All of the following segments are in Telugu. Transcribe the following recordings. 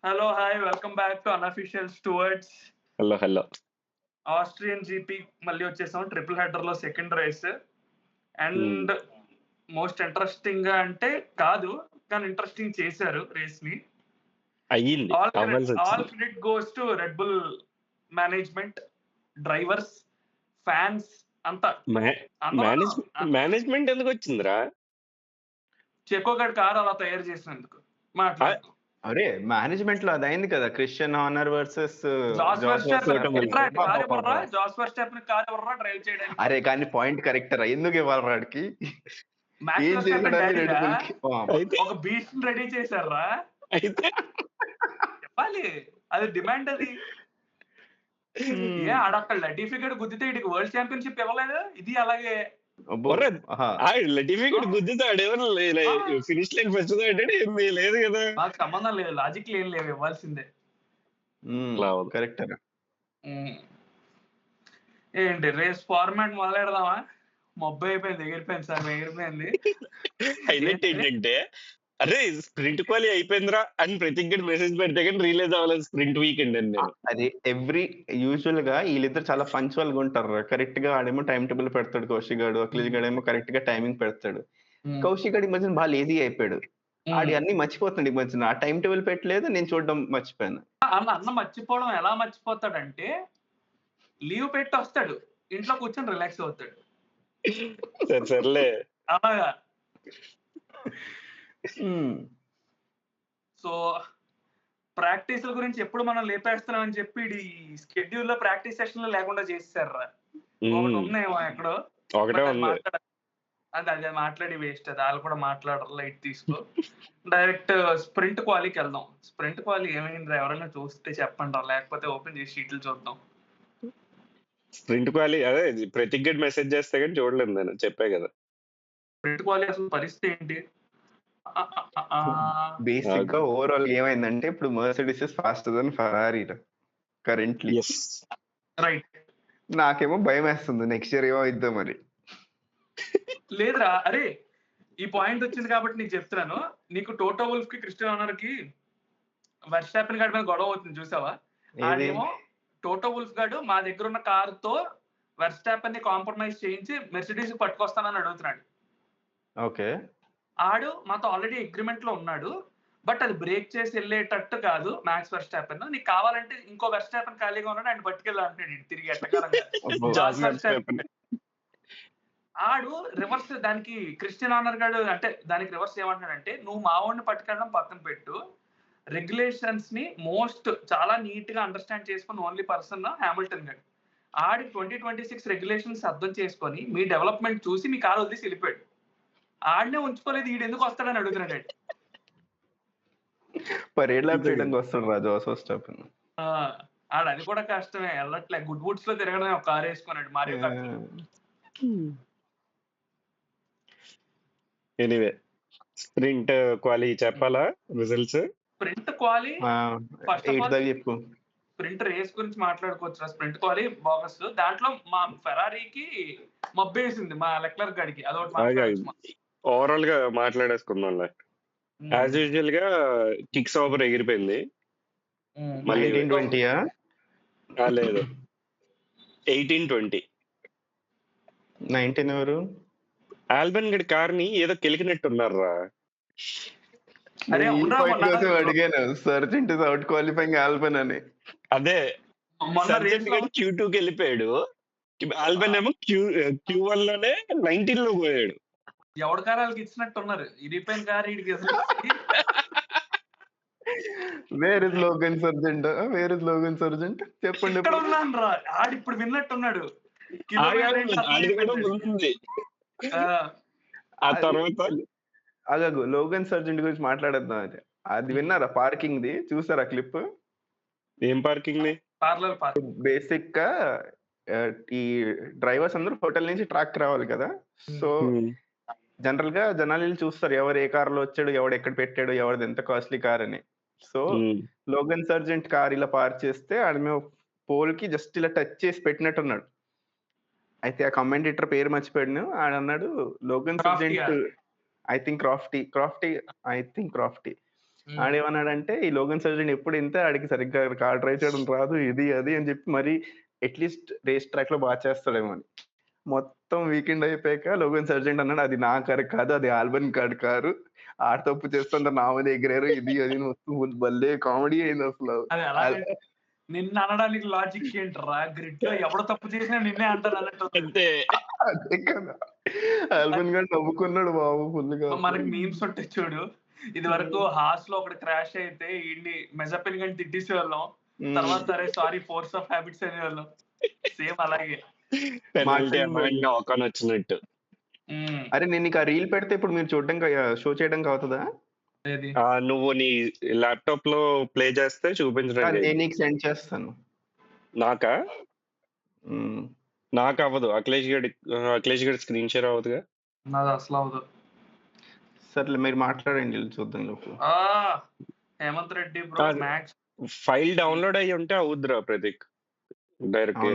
Hello, hi. Welcome back to unofficial stewards. Hello. Austrian GP మళ్ళీ వచ్చేసాం. ట్రిపుల్ హెడర్‌లో second race. Hmm. And most ఇంట్రెస్టింగ్‌గా అంటే కాదు, కానీ ఇంట్రెస్టింగ్ చేశారు రేస్‌ని. అయ్యింది. ఆల్ అవ్వాల్సొచ్చింది. Credit goes to Red Bull management, drivers, fans అంతా. మే అందరూ మేనేజ్‌మెంట్ ఎందుకొచ్చిందిరా? చెకో గాడి కారు అలా తయారు చేసినందుకు మాట్లాడుతాం. అరే మేనేజ్మెంట్ లో అదైంది కదా, Christian Horner versus Jos Verstappen Verstappen. Car ఇవ్వరా? జాస్ వెర్స్టాపెన్ కారు ఇవ్వరా డ్రైవ్ చేయడానికి? అరే కానీ పాయింట్ కరెక్టర్, ఎందుకు ఇవ్వాలి వాడికి? మ్యాక్స్ ఏం వెర్స్టాపెన్ చేశాడని రెడ్ డాడీగా బుల్ కి అయితే ఒక బీస్ట్ రెడీ చేశారా? అయితే చెప్పాలి, అది డిమాండ్ అది. ఏ ఆడక్కడ లటీఫీ గడు గుద్దితే ఇడికి వరల్డ్ ఛాంపియన్షిప్ ఇవ్వలేదు. ఇది అలాగే ఒర్రె లటిఫీ కూడా గుద్దుతాడు. ఫినిష్ లైన్ ఫస్ట్ పెట్టాడు. ఏమీ లేదు కదా. మాకు సంబంధం లేదు, లాజిక్ ఏం లేవు, ఇవ్వాల్సిందే. కరెక్టర్. ఏంటి రేస్ ఫార్మాట్ మొదలెడదామా? మొబ్బు అయిపోయింది, ఎగిరిపోయింది సార్, ఎగిరిపోయింది. హైలైట్ ఏంటంటే అరే స్ప్రింట్ క్వాలి అయిపోయిందిరా అని ప్రతిక్ గడ్ మెసేజ్ పెడితే కానీ రిలీజ్ అవ్వలేదు స్ప్రింట్ వీకెండ్ అని నేను. అది యూజువల్ గా వీళ్ళిద్దరు చాలా పంచువల్ గా ఉంటారు. కరెక్ట్ గా ఆడేమో టైం టేబుల్ పెడతాడు కౌశిక్ గాడు, అఖిలేష్ గాడు ఏమో కరెక్ట్ గా టైమింగ్ పెడతాడు. కౌశిక్ గాడు ఈ మధ్యన బాగా లేజీ అయిపోయాడు. ఆడి అన్ని మర్చిపోతుంది ఈ మధ్యన. ఆ టైం టేబుల్ పెట్టలేదు, నేను చూడడం మర్చిపోయాను. అన్న మర్చిపోవడం ఎలా మర్చిపోతాడంటే, లీవ్ పెట్టి వస్తాడు, ఇంట్లో కూర్చొని రిలాక్స్ అవుతాడు. సర్లే అలాగా. సో ప్రాక్టీస్ల గురించి ఎప్పుడు మనం లేపేస్తున్నాం అని చెప్పి స్కెడ్యూల్ లో ప్రాక్టీస్ సెషన్ లో లేకుండా చేసేసారా? ఒకటి ఉందేమో ఎక్కడో, ఒకటే ఉంది. అదే మాట్లాడి వేస్ట్. అది వాళ్ళు కూడా మాట్లాడరు, లైట్ తీసుకో. డైరెక్ట్ స్ప్రింట్ క్వాలీకి వెళ్దాం. స్ప్రింట్ క్వాలి ఏమైందిరా? ఎవరైనా చూస్తే చెప్పండి, లేకపోతే ఓపెన్ చేసి షీట్లు చూద్దాం. స్ప్రింట్ క్వాలి అదే ప్రతిక్ గడ్ మెసేజ్ చేస్తే కానీ చూడలేదు నేను, చెప్పే కదా. స్ప్రింట్ క్వాలి అసలు పరిస్థితి ఏంటి? బేసిక్ గా ఓవరాల్ ఏమైందంటే, ఇప్పుడు Mercedes is faster than Ferrari currently. Right. నాకేమో భయం వేస్తుంది నెక్స్ట్ ఇయర్ ఏమో ఇద్దాం మరి. లేదురా, అరే ఈ పాయింట్ వచ్చింది కాబట్టి నీకు చెప్తున్నాను. నీకు టోటో వుల్ఫ్ కి క్రిస్టియన్ హార్నర్ కి వెర్స్టాపెన్ గాడి మీద గొడవ అవుతుంది చూసావా? అదేమో టోటో వుల్ఫ్ గాడు మా దగ్గర ఉన్న కార్ తో వెర్స్టాపెన్ ని కాంప్రమైజ్ చేయించి మెర్సిడీస్ పట్టుకొస్తానని అడుగుతున్నాడు. ఓకే, ఆడు మాతో ఆల్రెడీ అగ్రిమెంట్ లో ఉన్నాడు, బట్ అది బ్రేక్ చేసి వెళ్ళేటట్టు కాదు మ్యాక్స్ వెర్స్టాపెన్. నీకు కావాలంటే ఇంకో వెర్స్టాపెన్ ఖాళీగా ఉన్నాడు, ఆయన పట్టుకెళ్ళాలంటే తిరిగి ఎట్టకాలంగా. ఆడు రివర్స్ దానికి క్రిస్టియన్ హార్నర్ గాడు అంటే దానికి రివర్స్ ఏమంటాడంటే, నువ్వు మావోడిని పట్టుకెళ్ళడం పక్కన పెట్టు, రెగ్యులేషన్స్ ని చాలా నీట్ గా అండర్స్టాండ్ చేసుకుని ఓన్లీ పర్సన్ హామిల్టన్ గాడు. ఆడి 2026 రెగ్యులేషన్స్ అర్థం చేసుకొని మీ డెవలప్మెంట్ చూసి మీ కారు వదిలేసి వెళ్ళిపోయాడు. ఆడనే ఉంచుకోలేదు, ఈడు ఎందుకు వస్తాడని అడుగుతున్నాడు. పరేడ్ ల్యాప్ చేయడానికి వస్తాడు రా జాస్ వెర్స్టాపెన్. ఆడ అది కూడా కష్టమే, వెళ్ళట్లే. గుడ్ బుడ్స్ లో తిరగడమే ఒక కారు వేసుకున్నాడు Mario Kart. Anyway sprint quali చెప్పాలా results? Sprint quali first of all చెప్పు. స్ప్రింట్ రేస్ గురించి మాట్లాడుకోవచ్చు. Sprint quali bogus. దాంట్లో మా ఫెరారీకి మబ్బేసింది మా లెక్లర్ గాడికి. అదొకటి ఓవరాల్ గా మాట్లాడేసుకుందాం. యాజ్ యూజువల్ గా కిక్స్ ఓవర్ ఎగిరిపోయింది. మళ్ళీ 1920 లేదు 18-20. 19 ఎవరు? ఆల్బన్ గడి కార్ ని ఏదో కెలికినట్టు ఉన్నారా? అడిగాను సర్జెంట్ ఇస్ అవుట్ క్వాలిఫైయింగ్ ఆల్బన్ అని. అదే సర్జెంట్ గడి Q2కి వెళ్ళిపోయాడు, ఆల్బన్ ఏమో Q1 లోనే 19 లో పోయాడు. ఎవరి కారాలకి ఇచ్చినట్టు ఉన్నారు, ఇరిపోయిన కారు ఇడికి. వేర్ ఇస్ లోగన్ సర్జెంట్ చెప్పండి. ఇక్కడ ఉన్నాను రా, ఆడు ఇప్పుడు విన్నట్టున్నాడు. ఆ తర్వాత అలాగో లోగన్ సర్జెంట్ గురించి మాట్లాడేద్దాం. అది విన్నారా? పార్కింగ్ ది చూసారా క్లిప్? ఏం పార్కింగ్ ని? బేసిక్ గా ఈ డ్రైవర్స్ అందరూ హోటల్ నుంచి ట్రాక్ రావాలి కదా. సో జనరల్ గా జనాలు చూస్తారు ఎవరు ఏ కార్ లో వచ్చాడు, ఎవడు ఎక్కడ పెట్టాడు, ఎవరిది ఎంత కాస్ట్లీ కార్ అని. సో లోగన్ సర్జెంట్ కార్ ఇలా పార్క్ చేస్తే ఆడ మేము పోల్ కి జస్ట్ ఇలా టచ్ చేసి పెట్టినట్టున్నాడు. అయితే ఆ కమెంటేటర్ పేరు మర్చిపోయాడు. ఆడ అన్నాడు Logan Sargeant I think crafty. ఆడేమన్నాడంటే ఈ లోగన్ సర్జన్ ఎప్పుడు ఇంతే ఆడికి సరిగ్గా కార్ డ్రైవ్ చేయడం రాదు ఇది అది అని చెప్పి మరి అట్లీస్ట్ రేస్ ట్రాక్ లో బాగా చేస్తాడేమో అని. మొత్తం వీకెండ్ అయిపోయాక లోగన్ సర్జెంట్ అన్నాడు అది నా కారు కాదు, అది ఆల్బన్ కార్డ్ కారు, ఆడ తప్పు చేస్తుంటే నా మీద ఎగిరారు ఇది అది మొత్తం భలే కామెడీ అయింది అసలు. అది అలాగే నిన్ను అనడానికి లాజిక్ ఏంట్రా? గ్రిడ్ లో ఎవడు తప్పు చేసినా నిన్నే అంటారు అన్నట్టు. అంతే అదే కదా, ఆల్బన్ గారు నవ్వుకున్నాడు బాబు ఫుల్ గా. మనకి మీమ్స్ ఉంటాయి చూడు, ఇది వరకు హాస్ లో ఒకటి క్రాష్ అయితే ఇన్ని మెజపిన్ గంట తిట్టేసే వాళ్ళం, తర్వాత సరే సారీ ఫోర్స్ ఆఫ్ హ్యాబిట్స్ అనేవాళ్ళం. సేమ్ అలాగే పెనాల్టీ అమ్మాయిని ఒక వచ్చినట్టు. అరే నేను నీకు ఆ రీల్ పెడితే ఇప్పుడు మీరు చూడడానికి షో చేయడానికి అవుతుందా? నువ్వు నీ ల్యాప్టాప్ లో ప్లే చేస్తే చూపించడానికి నేను నీకు సెండ్ చేస్తాను. నాకా? నాకు అవ్వదు. అఖిలేష్ గడి స్క్రీన్ షేర్ అవ్వదుగా. నాది అసలు అవ్వదు. సర్లే మీరు మాట్లాడండి చూద్దాం లోపు. Hemanth Reddy bro Max file download అయ్యి ఉంటే అవుద్దిరా ప్రతీక్ డైరెక్ట్.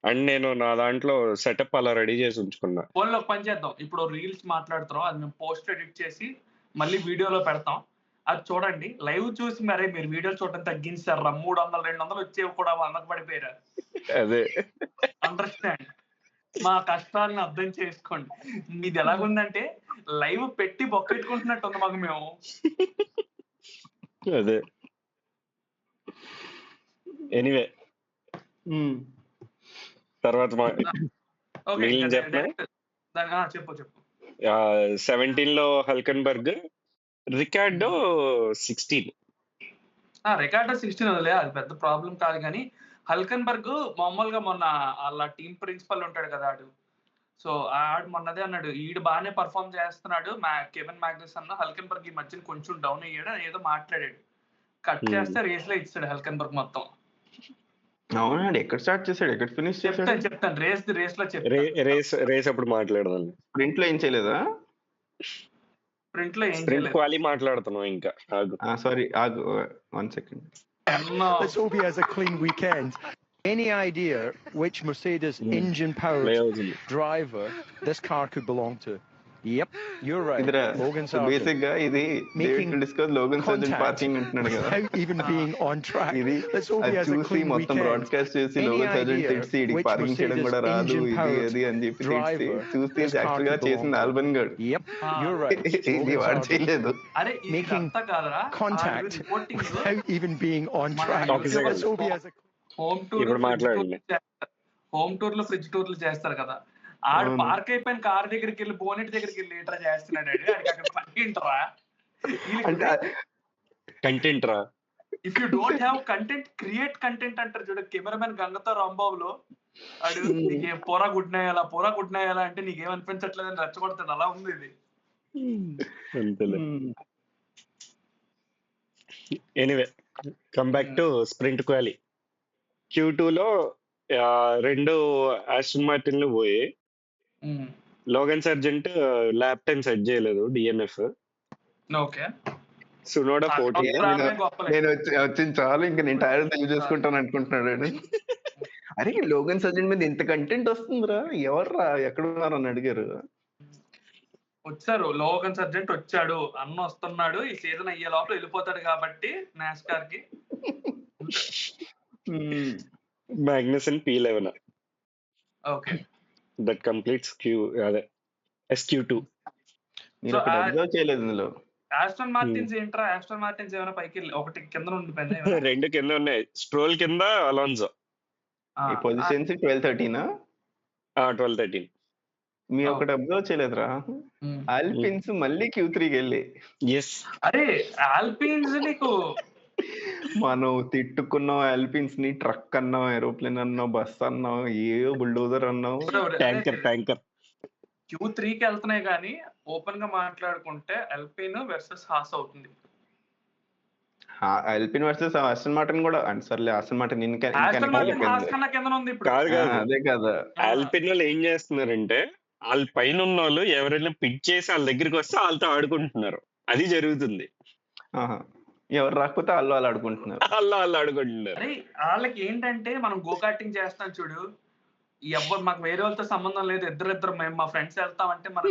అండ్ నేను నా దాంట్లో సెటప్ అలా రెడీ చేసి ఉంచుకున్నా. ఫోన్ లో పని చేద్దాం. ఇప్పుడు రీల్స్ మాట్లాడుతున్నాం, అది మేము పోస్ట్ ఎడిట్ చేసి మళ్ళీ వీడియోలో పెడతాం. అది చూడండి, లైవ్ చూసి మరే మీరు వీడియోలు చూడడం తగ్గించారా? 300-200 వచ్చేవి కూడా 100 పడిపోయారా? అదే అండర్స్టాండ్, మా కష్టాలను అర్థం చేసుకోండి. మీది ఎలాగుందంటే లైవ్ పెట్టి బొక్కెట్టుకుంటున్నట్టు ఉంది మాకు. మేము అదే ఎనీవే తర్వాత చెప్పు 17 లో హల్కెన్బర్గ్, రికార్డో 16. రికార్డో 16 వదిలే, అది పెద్ద ప్రాబ్లం కాదు. కానీ హల్కెన్బర్గ్ మామూలుగా మొన్న వాళ్ళ టీం ప్రిన్సిపల్ ఉంటాడు కదా ఆడు, సో ఆడు మొన్నదే అన్నాడు ఈడు బాగానే పర్ఫార్మ్ చేస్తున్నాడు కెవిన్ మ్యాగ్నస్ అన్న, హల్కెన్బర్గ్ ఈ మధ్యన కొంచెం డౌన్ అయ్యాడు అని ఏదో మాట్లాడాడు. కట్ చేస్తే రేస్ లో ఇచ్చాడు హల్కెన్బర్గ్ మొత్తం. అవునండి, ఎక్కడ స్టార్ట్ చేశాడు ఎక్కడ ఫినిష్ చేశాడు? చెప్తాను రేస్ లో రేస్ అప్పుడు మాట్లాడదాం. ప్రింట్ లో ఏం చేయలేదా? ప్రింట్ లో ఏం చేయలేదు, క్వాలి మాట్లాడుతున్నాం ఇంకా. సారీ ఆగు 1 second. Let's hope he has a clean weekend. Any idea which Mercedes engine powered driver this car could belong to? Yep, you're right. Logan Sargent. Basic ga idi David to discuss Logan Sargent parking antunnadu kada. Without even being on track. Let's hope he has a clean మొత్తం broadcast చేసి Logan Sargent తిట్టి idi parking చేయడం కూడా రాదు ఇది అని చెప్పి తిట్టి చూస్తే యాక్చువల్ గా చేసింది ఆల్బన్ గడ్. Yep, you're right. ఇది వాడు చేయలేదు. అరే making contact without even being on track. Let's hope he has a home tour లో ఫ్రిడ్జ్ టూర్లు చేస్తారు కదా, ఆడు పార్క్ అయిపోయిన కార్ దగ్గరికి వెళ్ళి బోనెట్ దగ్గరికి వెళ్ళి లీటర్ చేస్తున్నాడు. అక్కడ పంటరా కంటెంట్ రా. If you don't have content create content అంటారు చూడు. కెమెరామెన్ గంగతో రాంబాబులో ఆడు నీకేం పోరా గుడ్నాయాలా అంటే నీకేమనిపించట్లేదని రెచ్చగొడతాడు. అలా ఉంది ఇది. Anyway come back to sprint quali. Q2 లో 2 ఆస్టన్ మార్టిన్లు పోయి Logan Sargeant lap time set చేయలేదు DNF. Okay, Tsunoda 14. నేను వచ్చింది చాలు ఇంకా నేను టైర్ తెలియ చేసుకుంటాను అనుకుంటున్నాడు. అరే లోగన్ సర్జెంట్ మీద ఇంత కంటెంట్ వస్తుందిరా, ఎవర్రా ఎక్కడున్నారు అని అడిగారు. వచ్చారు, లోగన్ సర్జెంట్ వచ్చాడు, అన్న వస్తున్నాడు, ఈ సీజన్ అయ్యే లోపల వెళ్ళిపోతాడు కాబట్టి నాస్కార్ కి. Magnussen P11. Okay. That completes SQ2. మీరు ఒకటి అబ్జర్వ్ చేయలేదు ఇందులో. ఆస్టన్ మార్టిన్స్ ఏంట్రా? ఆస్టన్ మార్టిన్స్ ఏమైనా పైకి ఒకటి కింద ఉండిపోయింది, 2 కింద ఉన్నాయి. స్ట్రోల్ కింద, అలోన్సో. ఈ పొజిషన్స్ 12-13 12-13. మీ ఒకటి అబ్జర్వ్ చేయలేదురా, ఆల్పిన్స్ మళ్ళీ Q3కి వెళ్ళి. అరే ఆల్పిన్స్ నీకు మనం తిట్టుకున్నాం ఆల్పిన్స్ ని, ట్రక్ అన్నావు, ఏరోప్లేన్ అన్నావు, బస్ అన్నావు, ఏవో బుల్డోజర్ అన్నావు, ట్యాంకర్. Q3కి వెళ్తున్నాయి కానీ ఓపెన్ గా మాట్లాడుకుంటే అల్పిన్ వర్సెస్ హాస్ అవుతుంది. అల్పిన్ వర్సెస్ ఆస్టన్ మార్టిన్ కూడా అంటే సర్లే, ఆస్టన్ మార్టిన్ అదే కదా. ఆల్పిన్ వాళ్ళు ఏం చేస్తున్నారంటే వాళ్ళ పైన ఉన్న వాళ్ళు ఎవరైనా పిక్ చేసి వాళ్ళ దగ్గరికి వస్తే వాళ్ళతో ఆడుకుంటున్నారు. అది జరుగుతుంది. ఎవరు రాకపోతే వాళ్ళు ఆడుకుంటున్నారు. అరే వాళ్ళకి ఏంటంటే మనం గో కార్టింగ్ చేస్తాం చూడు, ఎవరు మాకు వేరే వాళ్ళతో సంబంధం లేదు, ఇద్దరు మేము మా ఫ్రెండ్స్ వెళ్తామంటే మన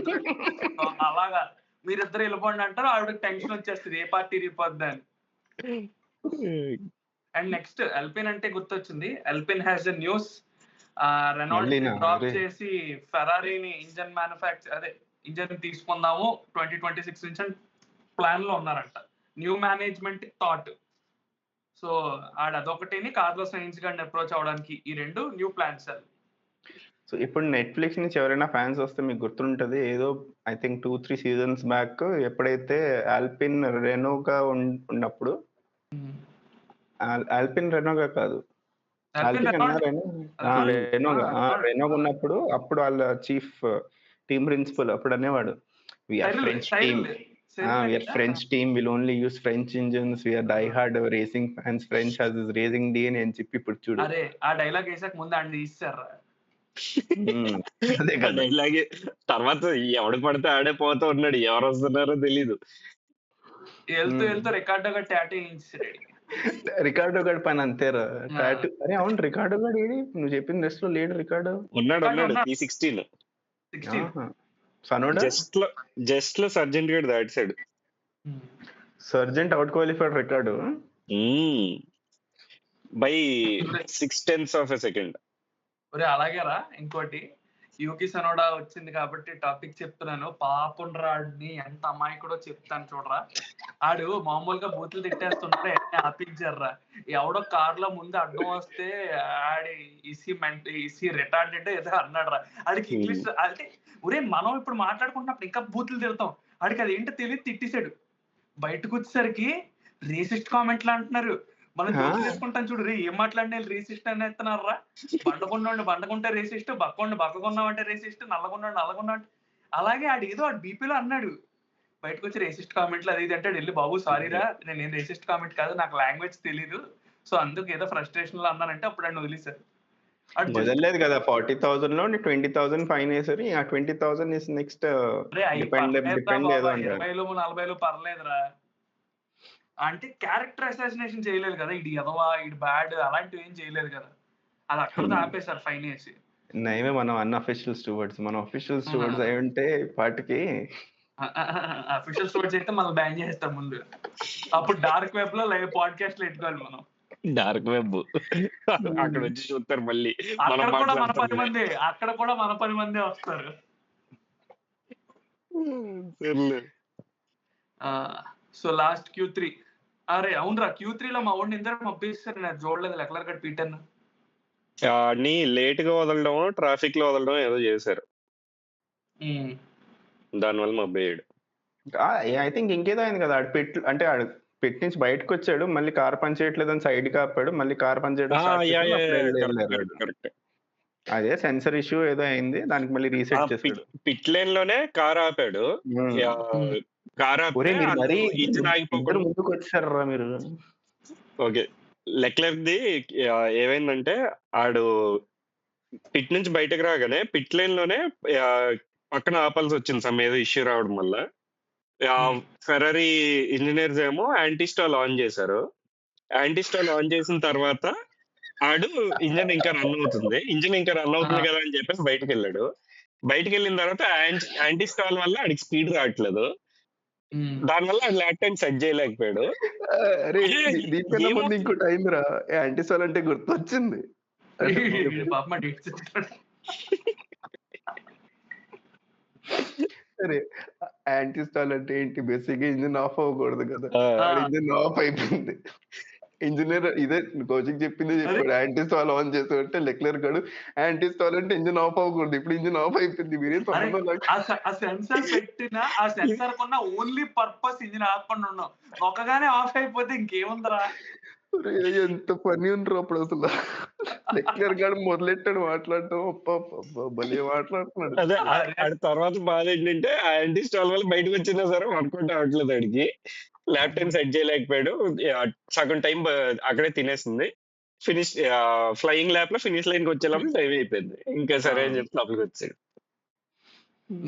అలాగా మీరిద్దరు వెళ్ళిపోండి అంటారు. ఆవిడకి టెన్షన్ వచ్చేస్తుంది ఏ పార్టీ రిపోద్ది అని. అండ్ నెక్స్ట్ ఎల్పిన్ అంటే గుర్తొచ్చింది. Alpine has a news. Renault ని డ్రాప్ చేసి ఫెరారీని ఇంజన్ తీసుకుందాము 2026 నుంచి ప్లాన్ లో ఉన్నారంట. New management thought. సో అదొకటిని కార్లోస్ సైన్స్ గారిని అప్రోచ్ అవడానికి ఈ 2 న్యూ ప్లాన్స్. సో ఇప్పుడు నెట్ఫ్లిక్స్ నుంచి ఎవరైనా ఫ్యాన్స్ వస్తే మీకు గుర్తుంటది, ఏదో ఐ థింక్ 2-3 సీజన్స్ బ్యాక్ ఎప్పుడైతే ఆల్పిన్ రెనోగా ఉన్నప్పుడు, ఆల్పిన్ రెనోగా కాదు, రెనోగా ఉన్నప్పుడు అప్పుడు వాళ్ళ చీఫ్ టీమ్ ప్రిన్సిపల్ అప్పుడు అనేవాడు, we're French team will only use French engines, we're die hard racing fans, French has this racing DNA అని చెప్పి ఇప్పుడు చూడు. అరే ఆ డైలాగ్ వేసాక ముందు ఆయన తీస్తారు. అదే కదా, ఇలాగే తర్వాత ఎవడు పడితే ఆడే పోతూ ఉన్నాడు, ఎవరు వస్తున్నారో తెలీదు. వెళ్తూ రికార్డో గడ్ టాటూ వేయించాడు. రికార్డో గడ్ పైన అంతేరా టాటూ. అరే అవును, రికార్డో గడ్ ఏడి, నువ్వు చెప్పిన రెస్ట్ లో లేడు రికార్డో. ఉన్నాడు P16. సనోడా జస్ట్ లో సర్జెంట్ గడ్ దాటాడు. Sargeant outqualified record by 0.6 second. ఒరే అలాగేరా. ఇంకోటి యూకి సనోడా వచ్చింది కాబట్టి టాపిక్ చెప్తున్నాను. పాపం రాడ్ని ఎంత అమాయకుడో చెప్తాను చూడరా. ఆడు మామూలుగా బూతులు తిట్టేస్తుంటే ఆపించారా. ఎవడో కార్ లో ముందు అడ్డం వస్తే ఆడి ఈసీ రిటార్డెడ్ ఏదో అన్నాడు రా. ఆడికి ఇంగ్లీష్ అంటే ఒరే మనం ఇప్పుడు మాట్లాడుకుంటున్నప్పుడు ఇంకా బూతులు తిడతాం, ఆడికి అది ఏంటో తెలియదు తిట్టేశాడు. బయటకు వచ్చేసరికి రేసిస్ట్ కామెంట్లు అంటున్నారు. మనం జోక్ చేసుకుంటాం చూడు, రే ఏం మాట్లాడిన రేసిస్ట్ అని ఎత్తున్నారా. బండకుంటే రేసిస్ట్, బక్కకున్నామంటే రేసిస్ట్, నల్లగున్నా అంటే. అలాగే ఆడు ఏదో ఆడు బీపీలో అన్నాడు. బయటకు వచ్చి రేసిస్ట్ కామెంట్లు అది ఇది అంటే వెళ్ళి బాబు సారీరా నేను రేసిస్ట్ కామెంట్ కాదు, నాకు లాంగ్వేజ్ తెలీదు, సో అందుకు ఏదో ఫ్రస్ట్రేషన్ లో అన్నానంటే అప్పుడు ఆయన వదిలేశారు. వదలలేదు కదా, 40,000 లో 20,000 ఫైన్ వేసారు. ఆ 20,000 ఇస్ నెక్స్ట్ డిపెండ్ ఏదో 20,000-40,000 పర్లేదురా. అంటే క్యారెక్టర్ అసాసినేషన్ చేయలేదు కదా, ఇది ఎదవా ఇది బ్యాడ్ అలాంటివి ఏం చేయలేదు కదా, అది అక్కడ ఆపేశారు ఫైన్ వేసి. నయమే మనం అన్అఫీషియల్ స్టూవర్డ్స్, మనం అఫీషియల్ స్టూవర్డ్స్ అయి ఉంటే పాటికి. అఫీషియల్ స్టూవర్డ్స్ అయితే మనం బ్యాన్ చేస్తాం ముందు. అప్పుడు డార్క్ వెబ్ లో లైవ్ పాడ్కాస్ట్ లో పెట్టుకోవాలి మనం. డార్క్ వెబ్ అక్కడ వచ్చి చూస్తారు మళ్ళీ. అక్కడ కూడా మన 10 మంది వస్తారు. So last Q3. అరే అవునరా, Q3 లో మా వాడిని ఇందరూ మబ్బిస్తారు, నేను చూడలేదు. లెక్లర్ గడ్ పీటర్న్ అన్ని లేట్ గా వదలడం, ట్రాఫిక్ లో వదలడం ఏదో చేశారు, దానివల్ల మబ్బేయడు. ఐ థింక్ ఇంకేదో అయింది కదా, అంటే ఆడు పెట్టి నుంచి బయటకు వచ్చాడు, మళ్ళీ కార్ పని చేయట్లేదు అని సైడ్ కి ఆపాడు, మళ్ళీ కార్ పని చేయడం. అదే సెన్సర్ ఇష్యూ ఏదో అయింది, దానికి మళ్ళీ రీసెట్ చేశాడు. పిట్ లైన్ లోనే కార్ ఆపాడు. ఇంజిన్ ఆగిపోకుండా ముందుకు వచ్చారా మీరు. ఓకే, లెక్లర్ ది ఏమైందంటే ఆడు పిట్ నుంచి బయటకు రాగానే పిట్ లైన్ లోనే పక్కన ఆపాల్సి వచ్చింది సమ్ ఏదో ఇష్యూ రావడం వల్ల. ఫెరారీ ఇంజనీర్స్ ఏమో యాంటీ స్టాల్ ఆన్ చేశారు. యాంటీ స్టాల్ ఆన్ చేసిన తర్వాత ఆడు ఇంజన్ ఇంకా రన్ అవుతుంది కదా అని చెప్పేసి బయటకు వెళ్ళాడు. బయటకు వెళ్ళిన తర్వాత యాంటీ స్టాల్ వల్ల ఆడికి స్పీడ్ రావట్లేదు, దానివల్ల ల్యాప్ టైం సెట్ చేయలేకపోయాడు. దీనికన్నా ముందు ఇంకోటి అయిందిరా, యాంటీ స్టాల్ అంటే గుర్తొచ్చింది. సరే, యాంటీ స్టాల్ అంటే ఏంటి? బేసిక్ ఇంజిన్ ఆఫ్ అవ్వకూడదు కదా, ఇంజిన్ ఆఫ్ అయిపోయింది. ఇంజనీర్ ఇదే కోచింగ్ చెప్పింది చెప్పాడు, యాంటీ స్టాల్ ఆన్ చేసాడంటే లెక్లర్ గడు యాంటీ స్టాల్ అంటే ఇంజిన్ ఆఫ్ అవ్వకూడదు, ఇప్పుడు ఇంజిన్ ఆఫ్ అయిపోయింది. మీరేం సెన్సార్ పెట్టిన ఆ సెన్సార్ కొన్న ఓన్లీ పర్పస్ ఇంజిన్ ఆపకుండా ఉన్నాం, ఒకగానే ఆఫ్ అయిపోతే ఇంకేముందరా. ఎంత పని ఉండరు అప్పుడు అసలు. లెక్చర్ గారు మొదలెట్టాడు మాట్లాడటం, భలే మాట్లాడుతున్నాడు. అదే తర్వాత బాధ ఏంటంటే ఆ యాంటీ స్టాల్ వల్ల బయటకు వచ్చినా సరే వర్కౌట్ అవ్వట్లేదు, ఆడికి ల్యాప్ టైం సెట్ చేయలేకపోయాడు. సగం టైం అక్కడే తినేసింది. ఫినిష్ ఫ్లయింగ్ ల్యాప్ లో ఫినిష్ లైన్ కి వచ్చేలాగా టైం అయిపోయింది. ఇంకా సరే అని చెప్పి లోపలికి వచ్చాడు.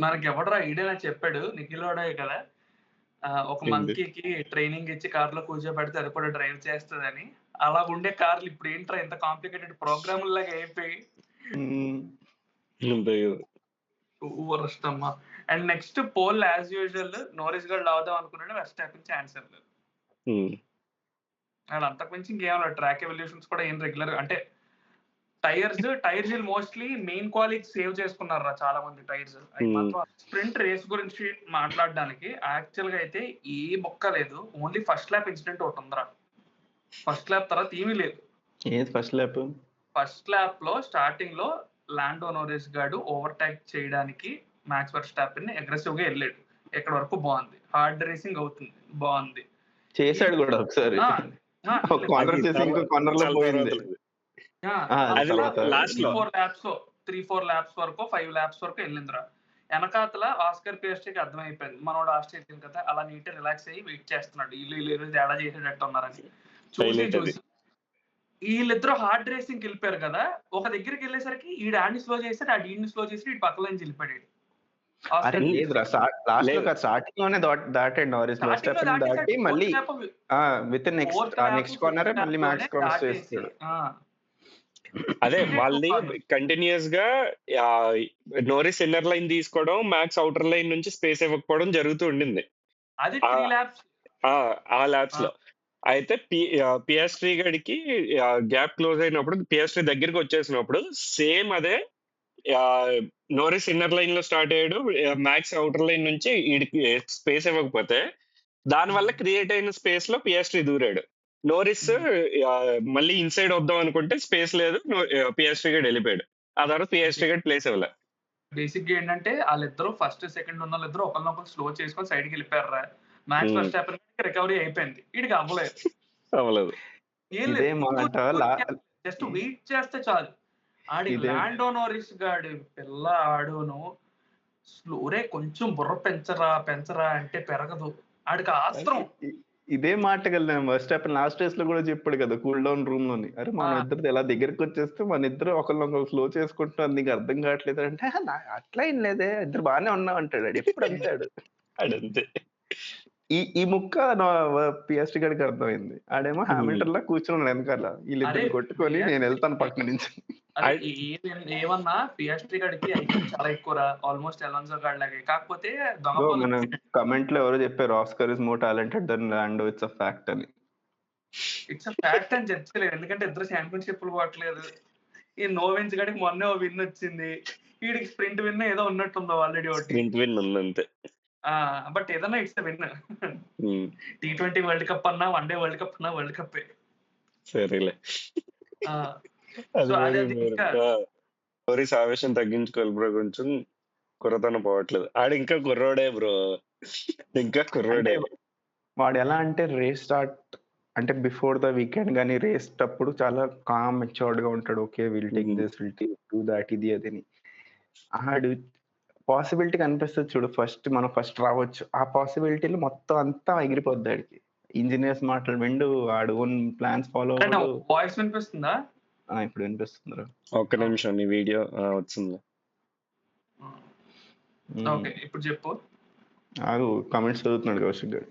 మనకి ఎవడరా ఈడేనా చెప్పాడు, నిఖిల్ వాడే కదా, ఒక మంకీకి ట్రైనింగ్ ఇచ్చి కార్ లో కూర్చోబెడితే అది కూడా డ్రైవ్ చేస్తుందని. అలా ఉండే కార్లు ఇప్పుడు ఏంట్రా ఇంత కాంప్లికేటెడ్ ప్రోగ్రామ్ లాగా అయిపోయి ఊరష్టమ్మా. And next pole as usual Norris గడ్ లావుదాం అనుకున్నాడు, వెర్స్టాపెన్ ఛాన్స్ లేదు. అండ్ అంతకు మించి ఇంకేమో ట్రాక్ ఎవల్యూషన్స్ కూడా ఏం రెగ్యులర్ అంటే tyres mostly main quality save చేసుకున్నారు చాలా మంది టైర్స్. అవి మాత్రం స్ప్రింట్ రేస్ గురించి మాట్లాడడానికి యాక్చువల్ గా అయితే ఏ బొక్క లేదు, ఓన్లీ ఫస్ట్ ల్యాప్ ఇన్సిడెంట్ ఒకటి ఉందిరా. ఫస్ట్ ల్యాప్ తర్వాత ఏమీ లేదు. ఫస్ట్ ల్యాప్ లో స్టార్టింగ్ లో లాండో నోరిస్ గాడు ఓవర్టేక్ చేయడానికి మ్యాక్స్ వెర్స్టాపెన్ అగ్రెసివ్ గా వెళ్ళాడు. ఎక్కడ వరకు బాగుంది, హార్డ్ రేసింగ్ అవుతుంది, బాగుంది, చేశాడు కూడా ఒకసారి. లాస్ట్ 3-4 ల్యాప్స్ వరకు 5 ల్యాప్స్ వరకు వెళ్ళిందిరా. వెనకాతల ఆస్కర్ పియస్ట్రీకి అర్థమైపోయింది మనోడు ఆస్ట్రేలియన్ కదా, అలా నీట్ రిలాక్స్ అయ్యి వెయిట్ చేస్తున్నాడు, వీళ్ళు తేడా చేసేటట్టు ఉన్నారని. చూసి వీళ్ళిద్దరు హార్డ్ రేసింగ్ వెళ్ళిపోయారు కదా, ఒక దగ్గరికి వెళ్ళేసరికి ఈ డాన్ని స్లో చేశాడు, ఆ డీని స్లో చేసి ఇటు పక్కల నుంచి వెళ్ళిపోయాడు. స్టార్టింగ్ లోనే దాటాడు నారిస్, దాటి మళ్ళీ విత్ నెక్స్ట్ కార్నర్ మళ్ళీ మ్యాక్స్ క్రాస్ చేస్తాడు. అదే వాళ్ళని కంటిన్యూస్ గా నోరిస్ ఇన్నర్ లైన్ తీసుకోవడం, మ్యాక్స్ అవుటర్ లైన్ నుంచి స్పేస్ ఇవ్వకపోవడం జరుగుతూ ఉండింది ఆ ల్యాబ్స్ లో. అయితే పియస్ట్రీ గడికి గ్యాప్ క్లోజ్ అయినప్పుడు, పియస్ట్రీ దగ్గరికి వచ్చేసినప్పుడు సేమ్ అదే నోరిస్ ఇన్నర్ లైన్ లో స్టార్ట్ అయ్యాడు, మ్యాక్స్ అవుటర్ లైన్ నుంచి వీడికి స్పేస్ ఇవ్వకపోతే దానివల్ల క్రియేట్ అయిన స్పేస్ లో పియస్ట్రీ దూరాడు. నోరిస్ మళ్ళీ ఇన్సైడ్ వద్దాం అనుకుంటే స్పేస్ లేదు, పియస్ట్రీ గడ్ వెళ్ళిపోయాడు. ఆ తర్వాత పియస్ట్రీ గడ్ ప్లేస్ ఇవ్వలే. బేసిక్ గా ఏంటంటే వాళ్ళిద్దరు ఫస్ట్ సెకండ్ ఉన్న వాళ్ళిద్దరు ఒకరినొకరు స్లో చేసుకొని సైడ్ కి వెళ్ళిపోయారు. మ్యాక్స్ వెర్స్టాపెన్ రికవరీ అయిపోయింది, వీడికి అవ్వలేదు. జస్ట్ వెయిట్ చేస్తే చాలు. ఆడి లాండో నోరిస్ గాడి పిల్ల ఆడును స్లోరే కొంచెం బుర్ర పెంచరా అంటే పెరగదు, ఆడికి ఆస్త్రం. ఇదే మాట కదా వెర్స్టాపెన్ లాస్ట్ రేస్ లో కూడా చెప్పాడు కదా కూల్ డౌన్ రూమ్ లోని, అరే మన ఇద్దరు ఎలా దగ్గరికి వచ్చేస్తే మన ఇద్దరు ఒకరినొకరు స్లో చేసుకుంటున్నాం, నీకు అర్థం కావట్లేదు అంటే అట్లా ఏం లేదే, ఇద్దరు బాగానే ఉన్నాం అంటాడు. ఆడు ఎప్పుడు అంటాడు అడంతే. ఈ ముక్క పిఎస్టీ గడికి అర్థమైంది. ఆడేమో హ్యామిల్టన్ లా కూర్చున్నాడు వెనకాల, వీళ్ళిద్దరు కొట్టుకొని నేను వెళ్తాను పక్క నుంచి. ఏమన్నా పిఎస్టీ గడికి చాలా ఎక్కువ ఆల్మోస్ట్ ఎలాన్సో గాడి లాగే. కాకపోతే మన కమెంట్ లో ఎవరో చెప్పారు Oscar is more talented than Lando, it's a fact అని. ఇట్స్ అ ఫ్యాక్ట్ అని చెప్తలేదు, ఎందుకంటే ఇద్దరు ఛాంపియన్షిప్లు పోవట్లేదు. ఈ నోవెన్స్ గడికి మొన్నే విన్ వచ్చింది, వీడికి స్ప్రింట్ విన్ ఏదో ఉన్నట్టుందో ఆల్రెడీ స్ప్రింట్ విన్ ఉందంతే. బట్ ఏదన్నా it's win. T20 world cup అన్నా, వన్ డే వరల్డ్ కప్ అన్నా వరల్డ్ కప్. సరేలే, ఆవేశం తగ్గించుకోవాలి బ్రో, కొంచెం కుర్రతనం పోవట్లేదు. ఆడు ఇంకా కుర్రోడే బ్రో, ఇంకా కుర్రోడే. వాడు ఎలా అంటే రేస్ స్టార్ట్ అంటే బిఫోర్ ద వీకెండ్ కానీ రేస్ అప్పుడు చాలా కామ్ మెచ్యూర్డ్ గా ఉంటాడు. Okay will take this, will do that, ఇది అదని. ఆడు పాసిబిలిటీ కనిపిస్తుంది చూడు, మనం ఫస్ట్ రావచ్చు, ఆ పాసిబిలిటీలు మొత్తం అంతా ఎగిరిపోద్ది ఆడికి. ఇంజనీర్స్ మాటలు విండు, ఆడు ఓన్ ప్లాన్స్ ఫాలో అవ్వడు. వాయిస్ వినిపిస్తుందా? ఇప్పుడు వినిపిస్తుంది. ఒక్క నిమిషం, నీ వీడియో వచ్చింది. ఓకే ఇప్పుడు చెప్పు. కామెంట్స్ చదువుతున్నాడు కౌశిక్ గారు.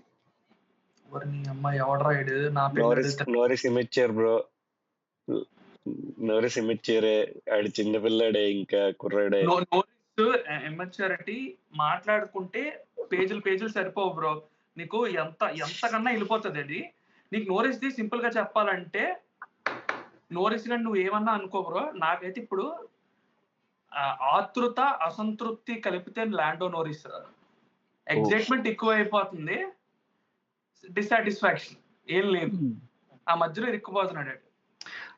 నోరిస్ ఇమిచ్చారు బ్రో, నోరిస్ ఇమిచ్చారే, ఆడు చిన్న పిల్లాడే, ఇంకా కుర్రాడే. ఎమచ్యూరిటీ మాట్లాడుకుంటే పేజీలు సరిపోవు బ్రో, నీకు ఎంతకన్నా వెళ్ళిపోతుంది అది. నీకు నోరిస్ ది సింపుల్ గా చెప్పాలంటే, నోరిస్ గాని నువ్వు ఏమన్నా అనుకో బ్రో, నాకైతే ఇప్పుడు ఆతృత అసంతృప్తి కలిపితే లాండో నోరిస్. ఎగ్జైట్మెంట్ ఎక్కువ అయిపోతుంది, డిస్సాటిస్ఫాక్షన్ ఏం లేదు, ఆ మధ్యలో ఇరుక్కుపోతున్నాడు.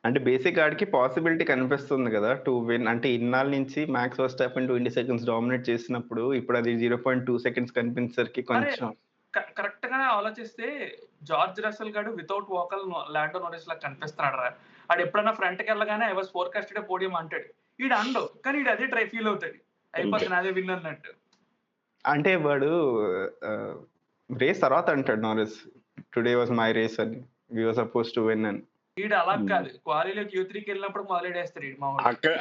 అంటే బేసిక్ ఆడికి పాసిబిలిటీ కనిపిస్తుంది కదా టు విన్. అంటే ఇన్నాళ్ళ నుంచి మ్యాక్స్ వెర్స్టాపెన్ 20 seconds డామినేట్ చేసినప్పుడు ఇప్పుడు అది 0.2 seconds కనిపించేసరికి కొంచెం కరెక్ట్ గానే ఆలోచిస్తే జార్జ్ రసెల్ గాడు వితౌట్ వోకల్ లాండో నోరిస్ లా కనిపిస్తున్నాడు రా. ఆడు ఎప్పుడైనా ఫ్రంట్ కి వెళ్ళగానే ఐ వాస్ ఫోర్కాస్టెడ్ పోడియం అంటాడు, ఈడు అండు కానీ ఈడు అదే ట్రై ఫీల్ అవుతాడు, అయిపోతుంది అదే విన్ అన్నట్టు. అంటే వాడు రేస్ తర్వాత అంటాడు Norris, today was my race అని, we were supposed to win అని. ఈడు అలా కాదు, క్వాలీలో Q3కి వెళ్ళినప్పుడు మొదలెడేస్తాడు అక్కడ.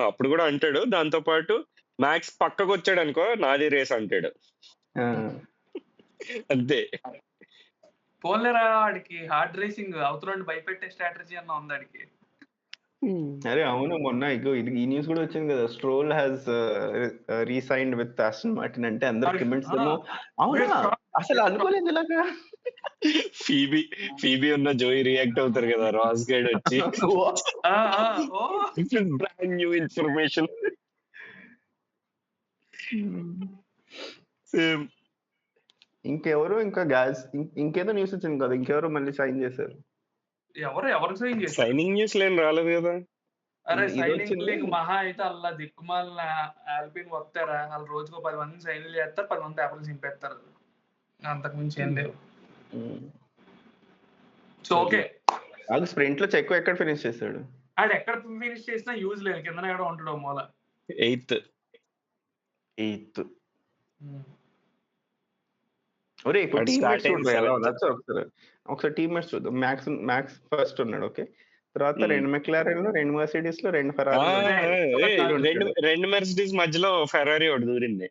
అప్పుడు కూడా అంటాడు. దాంతో పాటు మ్యాక్స్ పక్కకు వచ్చాడు అనుకో, నాది రేస్ అంటాడు అంతే. పోన్లేరా, ఆడికి హార్డ్ రేసింగ్ అవతల భయపెట్టే స్ట్రాటజీ అన్న ఉంది ఆడికి. అరే అవును, మొన్న ఇగో ఇది ఈ న్యూస్ కూడా వచ్చింది కదా, Stroll has resigned with Aston Martin అంటే అందరు కమెంట్స్ ఏమో అవునా అసలు అనుకోలేదు ఇలాగా. ఫీబీ ఉన్న జోయి రియాక్ట్ అవుతారు కదా, రాస్ గైడ్ వచ్చి బ్రాండ్ న్యూ ఇన్ఫర్మేషన్. సేమ్. ఇంకెవరు ఇంకా గ్యాస్ ఇంకేదో న్యూస్ వచ్చింది కదా, ఇంకెవరు మళ్ళీ సైన్ చేశారు. ఎవరు సైన్ చేశారు? సైనింగ్ న్యూస్ లేని రాలేదు కదా. అరే ఇది సైనింగ్ వచ్చింది. లీగ్ మహా అయితే అలా దిక్కుమాలిన ఆల్పిన్ వస్తారా, వాళ్ళు రోజుకో 10 మందిని సైన్లు చేస్తారు, 10 మంది పేపర్లు చింపేస్తారు, అంతకు మించి ఏం లేవు. సో ఓకే, అది స్ప్రింట్ లో చెక్ ఎక్కడ ఫినిష్ చేశాడు? ఆడు ఎక్కడ ఫినిష్ చేసినా యూజ్ లేదు, కింద ఎక్కడ ఉంటాడు మూల. 8th. ఒరే ఇప్పుడు అది టీమ్మేట్స్ start అయింది చూడరా ఎలా 7th. ఉన్నారు ఒకసారి టీమ్మేట్స్ చూద్దాం. మ్యాక్స్ ఫస్ట్ ఉన్నాడు, ఓకే. తర్వాత 2 మెక్లారెన్లు, 2 మర్సిడీస్ లో, 2 ఫెరారీలు. రెండు మెర్సిడీస్ మధ్యలో ఫెరారీ ఒకటి దూరింది.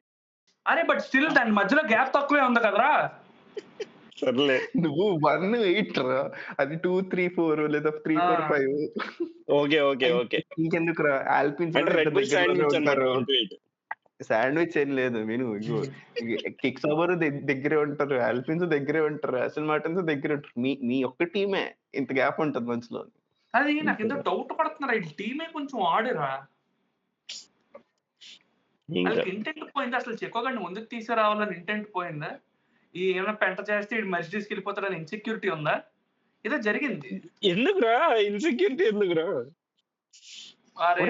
అరే బట్ స్టిల్ దాని మధ్యలో గ్యాప్ తక్కువే ఉంది కదరా. సర్లే, నువ్వు 1-8 రా, అది 2-3-4 లేదా 3-4-5. ఓకే. ఇంకెందుకు రా, ఆల్పిన్స్ అంటే రెడ్ బుల్ శాండ్విచ్ అన్నమాట. శాండ్విచ్ ఏం లేదు. విను, కిక్స్ ఓవర్ దగ్గరే ఉంటారు, ఆల్పిన్స్ దగ్గరే ఉంటారు, అసలు మార్టిన్స్ దగ్గరే ఉంటారు. మీ ఒక్క టీమే ఇంత గ్యాప్ ఉంటుంది మధ్యలో. అది నాకు ఎంతో డౌట్ పడుతున్నారా, ఈ టీమే కొంచెం ఆడురా. వాళ్ళకి ఇంటెంట్ పోయిందా అసలు, చెక్కగాడిని ముందుకు తీసుకురావాలని ఇంటెంట్ పోయిందా? ఈ ఏమైనా పెంట చేస్తే ఈ మర్సిడీస్కి వెళ్ళిపోతారని ఇన్సెక్యూరిటీ ఉందా? ఏదో జరిగింది. ఎందుకురా ఇన్సెక్యూరిటీ, ఎందుకురా?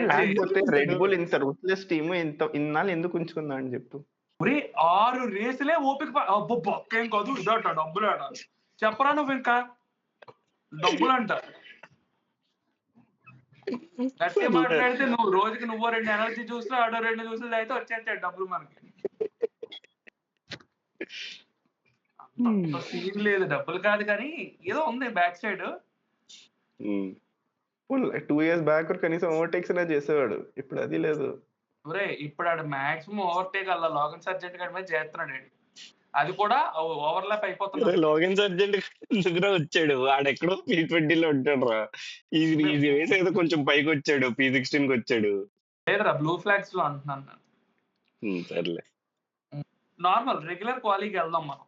లేకపోతే రెడ్ బుల్ ఇంత రూత్లెస్ టీమ్ ఇన్నాళ్ళు ఎందుకు ఉంచుకుందా అని చెప్పు. 6 రేసులే ఓపిక. అబ్బో బొక్కేం కాదు, ఇదట డబ్బులు ఆట చెప్పరా నువ్వు, ఇంకా డబ్బులు అంట గట్టి మాట్లాడితే నువ్వు రోజుకి 2 ఎనర్జీ జ్యూస్లు, ఆడో 2 జ్యూసులు అయితే వచ్చేస్తాయి డబ్బులు మనకి. సీన్ లేదు, డబ్బులు కాదు కానీ ఏదో ఉంది బ్యాక్ సైడ్. 2 years బ్యాక్ కనీసం ఓవర్టేక్స్ అనే చేసేవాడు, ఇప్పుడు అది లేదు. ఇప్పుడు ఆడు మాక్సిమం ఓవర్టేక్ అలా లోగన్ సర్జెంట్ గారి మీద చేస్తున్నాడు, అది కూడా ఓవర్లాప్ అయిపోతుంది. లోగన్ సర్జెంట్ ఎందుకురా వచ్చాడు, ఆడెక్కడో P20లో ఉంటాడు రా. ఇది వేసి ఏదో కొంచెం పైకి వచ్చాడు, P16కి వచ్చాడు. లేదురా, బ్లూ ఫ్లాగ్స్ లో అంటున్నాను. సర్లే, నార్మల్ రెగ్యులర్ క్వాలీకి వెళ్దాం మనం.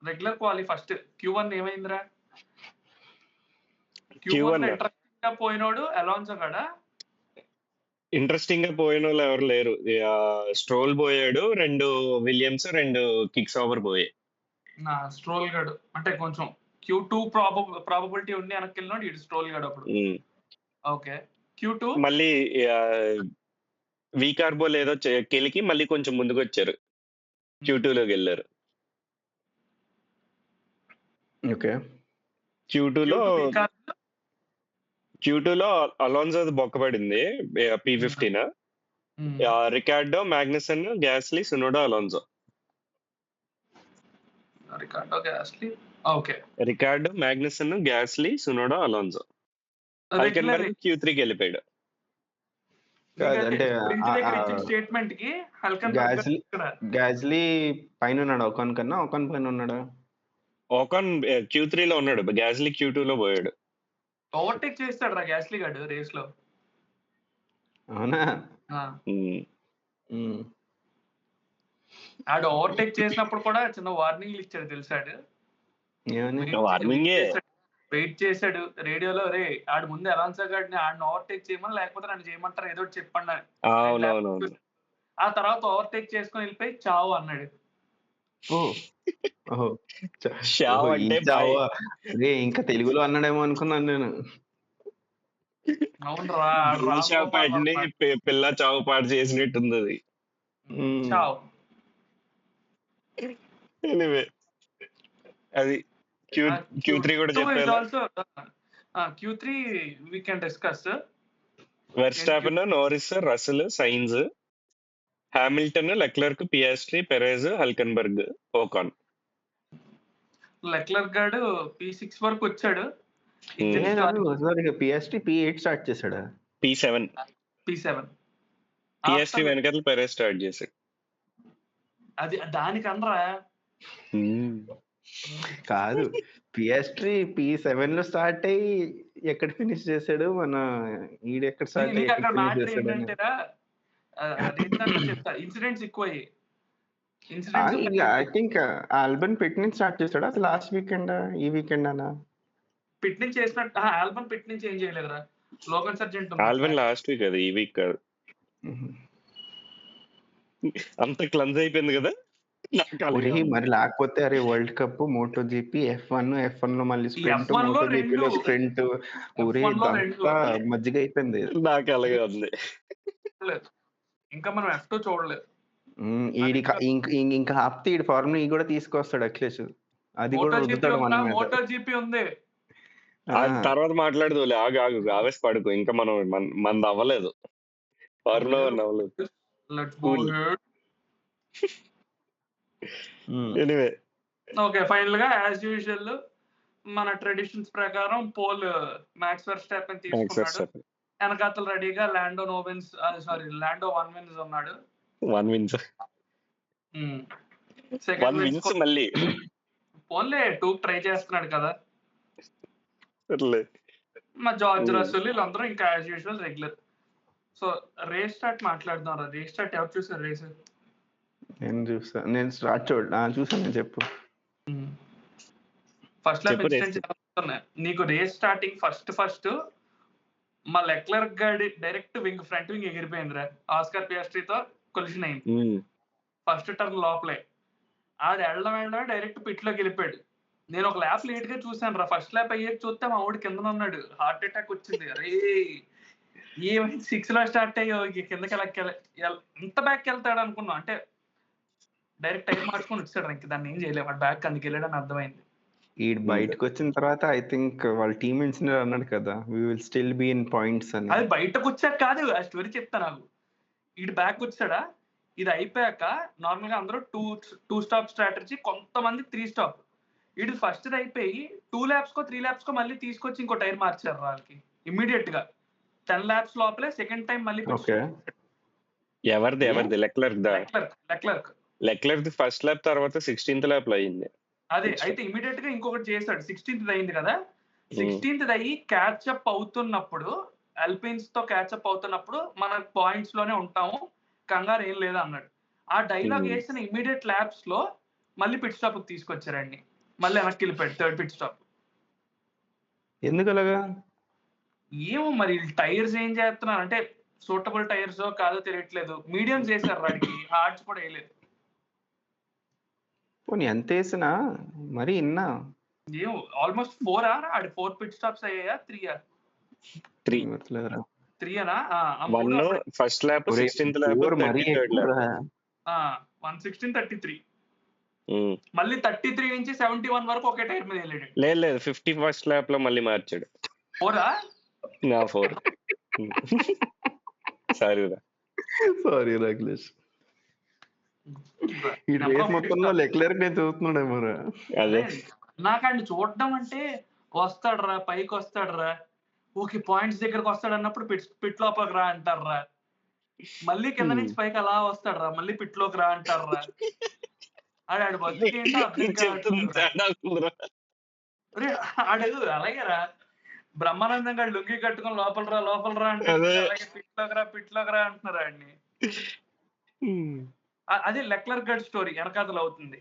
రెగ్యులర్ క్వాలి ఫస్ట్ Q1 ఏమైందిరా? Q1 ఇంట్రెస్టింగ్ గా పోయినోడు అలోన్సో కాడా? ఇంట్రెస్టింగ్ గా పోయిన వాళ్ళు ఎవరు లేరు. స్ట్రోల్ పోయాడు, 2 విలియమ్స్, 2 కిక్స్ ఓవర్ పోయాయి. స్ట్రోల్ గాడు అంటే కొంచెం Q2 ప్రాబబిలిటీ ఉండి వెనక్కి వెళ్ళినాడు, ఇటు స్ట్రోల్ గాడు అప్పుడు. ఓకే, Q2 మళ్ళీ వీకార్బోల్ ఏదో కెలికి మళ్ళీ కొంచెం ముందుకు వచ్చారు, Q2లోకి వెళ్ళారు. ఓకే, Q2లో అలోన్సో బొక్కబడింది, P15. Ricciardo, Magnussen, Gasly, Tsunoda, Alonso. Ricciardo, Magnussen, Gasly, Tsunoda, Alonso. Hulkenberg Q3కి వెళ్ళిపోయాడు. స్టేట్మెంట్ కి గ్యాస్లీ పైన ఉన్నాడు, ఒకాన్ కన్నా ఒకాన్ పైన ఉన్నాడా? ఒకాన్ Q3లో ఉన్నాడు, గ్యాస్లీ Q2లో పోయాడు. ఓవర్టేక్ చేస్తాడు రా గ్యాస్లీ గాడు రేస్ లో. అవునా? ఆడు ఓవర్టేక్ చేసినప్పుడు కూడా చిన్న వార్నింగ్లు ఇచ్చాడు తెలుసాడు. వెయిట్ చేశాడు రేడియోలో, రే ఆడు ముందు అలోన్సో గాడిని ఆడిని ఓవర్టేక్ చేయమని, లేకపోతే నన్ను చేయమంటారు ఏదో చెప్పండి. ఆ తర్వాత ఓవర్టేక్ చేసుకుని వెళ్ళిపోయి చావు అన్నాడు. ఇంకా తెలుగులో అన్నాడేమో అనుకున్నాను నేను. పిల్ల చావు పాటు చేసినట్టుంది అది. అది Q3 కూడా చెప్పారు. Q3 we can discuss. Verstappen, Norris, Russell, Sainz, Hamilton, Leclerc, Piastri, Perez, Hulkenberg, Ocon. Leclerc గాడు P6 వరకు వచ్చాడు. పియాస్ట్రీ P8 స్టార్ట్ చేశాడా? P7. పియాస్ట్రీ వెనకాల పెరెజ్ స్టార్ట్ చేశాడు. అది దానికనరా కాదు, పిఎస్ట్రీ P7 లో స్టార్ట్ అయ్యి ఎక్కడ ఫినిష్ చేశాడు, మన ఈడెక్కడ స్టార్ట్ అయ్యి నీకు ఎక్కడ అక్కడ ఫినిష్ మ్యాటర్ చేశాడు అని. ఏంటంటేరా అదేంటంటే చెప్తా, ఇన్సిడెంట్స్ ఎక్కువయ్యాయి. ఇన్సిడెంట్స్ ఐ థింక్ ఆల్బన్ పిట్ నుంచి స్టార్ట్ చేశాడు, అది లాస్ట్ వీకెండ్ ఈ వీకెండ్ అనా. పిట్ నుంచి చేసినట్టు ఆల్బమ్ పిట్ నుంచి ఏం చేయలేదురా. లోగన్ సర్జెంట్ ఆల్బన్ లాస్ట్ వీక్ అది, ఈ వీక్ కాదు. అంత క్లన్స్ అయిపోయింది కదా నాకు అలాగే ఉంది. మరి లేకపోతే అరే world cup, Moto GP, F1 లో మళ్ళీ స్ప్రింట్, F1 లో మోటో జీపీలో 2 స్ప్రింట్, ఒరే F1 లో 2 ఇదంతా మజ్జిగ అయిపోయింది. నాకు అలాగే ఉంది. చూడలేదు. ఇంకా మనం F2 చూడలేదు. ఈడి ఇంకా ఆపితే ఈడి ఫార్మ్ ఈ కూడా తీసుకొస్తాడు అఖిలేష్, అది కూడా మోటో జీపీ రుద్దుతాడు మన మీద. మోటో జీపీ ఉంది. తర్వాత మాట్లాడదు, ఆగు ఆవేశ పడుకో, ఇంకా మనం మనది అవ్వలేదు, ఫార్ములా 1 అవ్వలేదు. ఎనీవే ఓకే, ఫైనల్ గా యాజ్ యూజువల్ మన ట్రెడిషన్స్ ప్రకారం పోల్ మ్యాక్స్ వెర్స్టాపెన్ తీసుకున్నాడు. వెనకాతలు రెడీగా లాండో 1 విన్స్ ఉన్నాడు. 1 విన్స్ సెకండ్ విన్స్ మళ్ళీ పోన్లే 2 ట్రై చేస్తున్నాడు కదా. సర్లే. మా జార్జ్ రసూల్ వీళ్ళందరూ ఇంకా as usual regular. So race start మాట్లాడదాం రా. రేస్ స్టార్ట్ ఎవరు చూసారు రేస్? నేను స్టార్ట్ చూసాను, చెప్పు. ఫస్ట్ ల్యాప్ ఇన్సిడెంట్స్ నీకు. రేస్ స్టార్టింగ్ ఫస్ట్ మా లెక్లర్క్ గాడి డైరెక్ట్ వింగ్, ఫ్రంట్ వింగ్ ఎగిరిపోయిందిరా. ఆస్కార్ పియాస్ట్రీతో కొలిషన్ అయింది ఫస్ట్ టర్న్ లోపలే. ఆడు వెళ్ళడం డైరెక్ట్ పిట్ లోకి వెళ్ళిపోయాడు. నేను ఒక ల్యాప్ లేట్ గా చూసాను రా. ఫస్ట్ ల్యాప్ అయ్యాక చూస్తే మా ఊడి కింద ఉన్నాడు, హార్ట్ అటాక్ వచ్చింది. అరే ఏమైంది, 6 లో స్టార్ట్ అయ్యో కిందకి ఎంత బ్యాక్ వెళ్తాడు అనుకున్నాం. అంటే డైరెక్ట్ టైం మార్చుకొని వచ్చాడు, ఇంక దాన్ని ఏం చేయలేము. వాడు బ్యాక్ అందుకు వెళ్ళాడని అర్థమైంది. ఈ బయటకు వచ్చిన తర్వాత ఐ థింక్ వాళ్ళ టీమ్ ఇంజనీర్ అన్నాడు కదా, we will still be in points అని. అది బయటకు వచ్చాక కాదు, ఆ స్టోరీ చెప్తా నాకు. ఈడు బ్యాక్ వచ్చాడా, ఇది అయిపోయాక నార్మల్ గా అందరూ 2 స్టాప్ స్ట్రాటజీ, కొంతమంది 3 స్టాప్. వీడు ఫస్ట్ అయిపోయి 2 laps కో 3 laps కో మళ్ళీ తీసుకొచ్చి ఇంకో టైర్ మార్చారు వాళ్ళకి ఇమ్మీడియట్ గా. 10 laps లోపలే సెకండ్ టైం మళ్ళీ ఎవరిది లెక్లర్క్ ఫస్ట్ ల్యాప్ తర్వాత 16th ల్యాప్ లో అయింది. అదే అయితే ఇమ్మీడియట్ గా ఇంకొకటి చేశాడు. 16th అయింది కదా. 16th అయ్యి క్యాచ్అప్ అవుతున్నప్పుడు, అల్పిన్స్ తో క్యాచ్అప్ అవుతున్నప్పుడు మన పాయింట్స్ లోనే ఉంటాము, కంగారు ఏం లేదా అన్నాడు. ఆ డైలాగ్ వేసిన ఇమ్మీడియట్ ల్యాప్స్ లో మళ్ళీ పిట్ స్టాప్ తీసుకొచ్చారండి. మళ్ళీ వెనక్కి వెళ్ళిపోయాడు థర్డ్ పిట్ స్టాప్. ఎందుకు అలాగా ఏమో మరి టైర్స్ ఏం చేస్తున్నారు అంటే, సూటబుల్ టైర్స్ కాదో తెలియట్లేదు. మీడియం చేశారు, వాడికి హార్డ్స్ కూడా వేయలేదు. ఎంత వేసినా మరి ఇన్నా ఏమో ఆల్మోస్ట్ 4 ఆడి 4 పిట్ స్టాప్స్ అయ్యాయా 3 first lap 16th lap 33rd lap 116 33 మళ్ళీ 33 నుంచి 71 వరకు ఒకే టైర్ మీద వెళ్ళాడు. లేదు 50 ఫస్ట్ ల్యాప్ లో మళ్ళీ మార్చాడు. 4 సారీ అఖిలేష్, ఈ రేస్ మొత్తంలో లెక్లర్క్ నేను చూస్తున్నాడేమో. అదే నాకు ఆయన చూడడం అంటే, వస్తాడరా పైకి వస్తాడరా, ఓకే పాయింట్స్ దగ్గరకు వస్తాడు అన్నప్పుడు పిట్ లోపలికి రా అంటారా, మళ్ళీ కింద నుంచి పైకి అలా వస్తాడరా, మళ్ళీ పిట్ లోకి రా అంటారా. ఆడు బతుకు ఏంటో ఆడు అలాగే రా. బ్రహ్మానందం గారు లుంగి కట్టుకుని లోపల రా అంటే అలాగే పిట్ లోకి రా అంటున్నారు ఆడిని. అదే లెక్లర్ గడ్ స్టోరీ వెనకాతలు అవుతుంది.